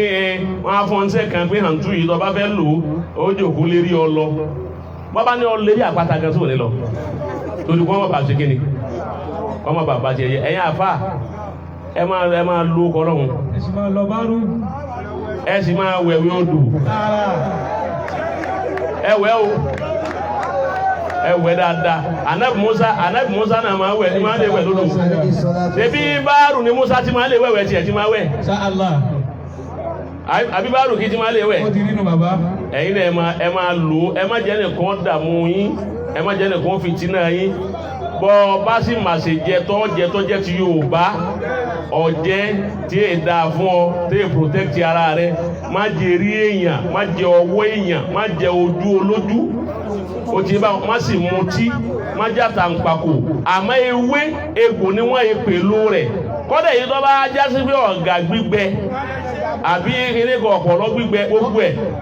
A: wọ́n á fọ́n ṣẹ́ kan pé hàǹtú yìí tó bá fẹ́ lò ó jòkó lérí ọ lọ. wọ́n bá ní ọ lérí àpáta gan tó ní lọ. torí kọ́ wọ́n bá ṣe kíni ọmọ bàbá tiẹ̀ yẹ ẹ̀yin àfa ẹ máa lo kọlọ́hún
B: ẹ sì máa lọ bá rú.
A: ẹ sì máa wẹ̀wẹ̀ odò ẹ wẹ̀ o ẹ wẹ̀ dáadáa anabi Musa náà máa wẹ̀ ní máa lè wẹ̀ lódò ṣebí báàrù ni Musa ti máa lè wẹ̀wẹ̀ tiẹ̀ ti máa wẹ̀ àbí báàrù kì í ti máa lè wẹ̀ ẹ̀yin náà ẹ máa lò ẹ má jẹ́ nìkan dààmú yín ẹ má jẹ́ nìkan fìtínà yín bọ́ bá sì mà ṣe jẹ tọ́ ti Yorùbá ọ̀jẹ́ tí è dáa fún ọ tí è protect ara rẹ má jẹ rí èèyàn má jẹ ọwọ́ èèyàn má jẹ ojú olójú o ti bá má sì mutí má jẹ àtàǹpàkò àmọ́ ewé egbò ni wọ́n èpè ló rẹ̀ kọ́dà yìí tó bá jásí pé ọ̀gá gbígbẹ àbí kíníkan ọ̀pọ̀lọ́ gbígbẹ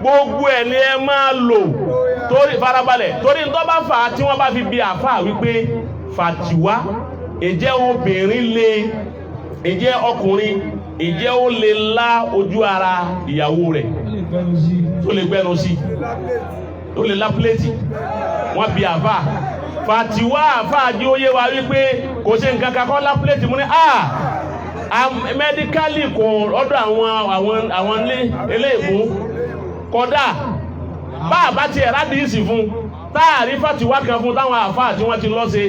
A: gbogbo ẹ̀ ni ẹ máa lò torí farabalẹ̀ torí ń tó bá fà á tí wọ́n bá fi bí àfà wípé fàtiwá ìjẹ́ obìnrin lè ìjẹ́ ọkùnrin ìjẹ́ ó lè lá ojú ara ìyàwó rẹ̀ tó lè gbẹ́nu sí tó lè lá pléètì wọ́n bí àfà fàtiwá àfà jí ó yé wa wípé kò sí nǹkan kan kọ́ lá pléètì mú ní mẹ́díkálì kò ọ̀dọ̀ àwọn eléèmú kódà bá àbá ti ẹ̀rá dìísì fún táàrí fàtiwá kan fún táwọn àfà tí wọ́n ti lọ́ sí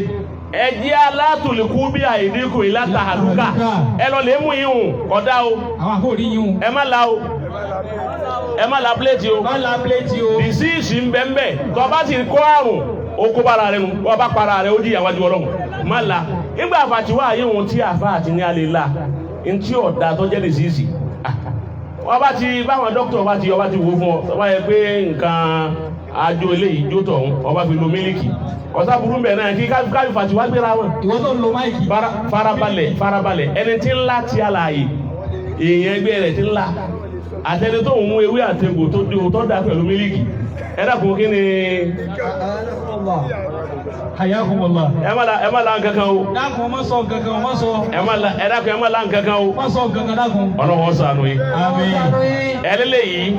A: ẹjẹ́ alátùlùkú bí àìdíkù ìlàtà àlùkà ẹ lọ lè mú yíhun kódà o
B: àwọn àkóòrí yíhun
A: ẹ má la o ẹ má la pléètì o dìsíìsì ń bẹ ń bẹ tó bá ti kó àrùn ó kó bára rẹ nu wọ́n bá para rẹ ó jí ìyàwó ọlọ́run má la nígbà àfàtiwá yíhun tí àfà àti ní alẹ́ la ntí ọ̀dà tó jẹ́ dìsíìsì wọ́n bá ti báwọn dókítà ọba ti wo fún ọ wọ́n yẹ pé nǹkan àjò eléyìí jó tọ̀hún ọba fi lo mílíkì ọ̀sá burú bẹ̀ náà kí káfí fàtiwá gbéra wọn.
B: ìwọ tó ń lo máìkì.
A: farabalẹ̀ ẹni tí ń lá ti àlàyé èèyàn ẹgbẹ́ rẹ̀ ti ń lá àtẹni tó ń mú ewé àtẹ̀gbò tó dé tó dà pẹ̀lú mílíkì ẹ dákun kí ni.
B: hayakumullah.
A: ẹ má la nǹkankan o.
B: dákun ọmọ sọ nǹkankan ọmọ sọ.
A: ẹ dákun ẹ má la nǹkankan o.
B: ọmọ sọ nǹkankan dákun.
A: ọlọ́wọ́ ṣàánú yìí.
B: àmín.
A: ẹ lélẹ́yìí.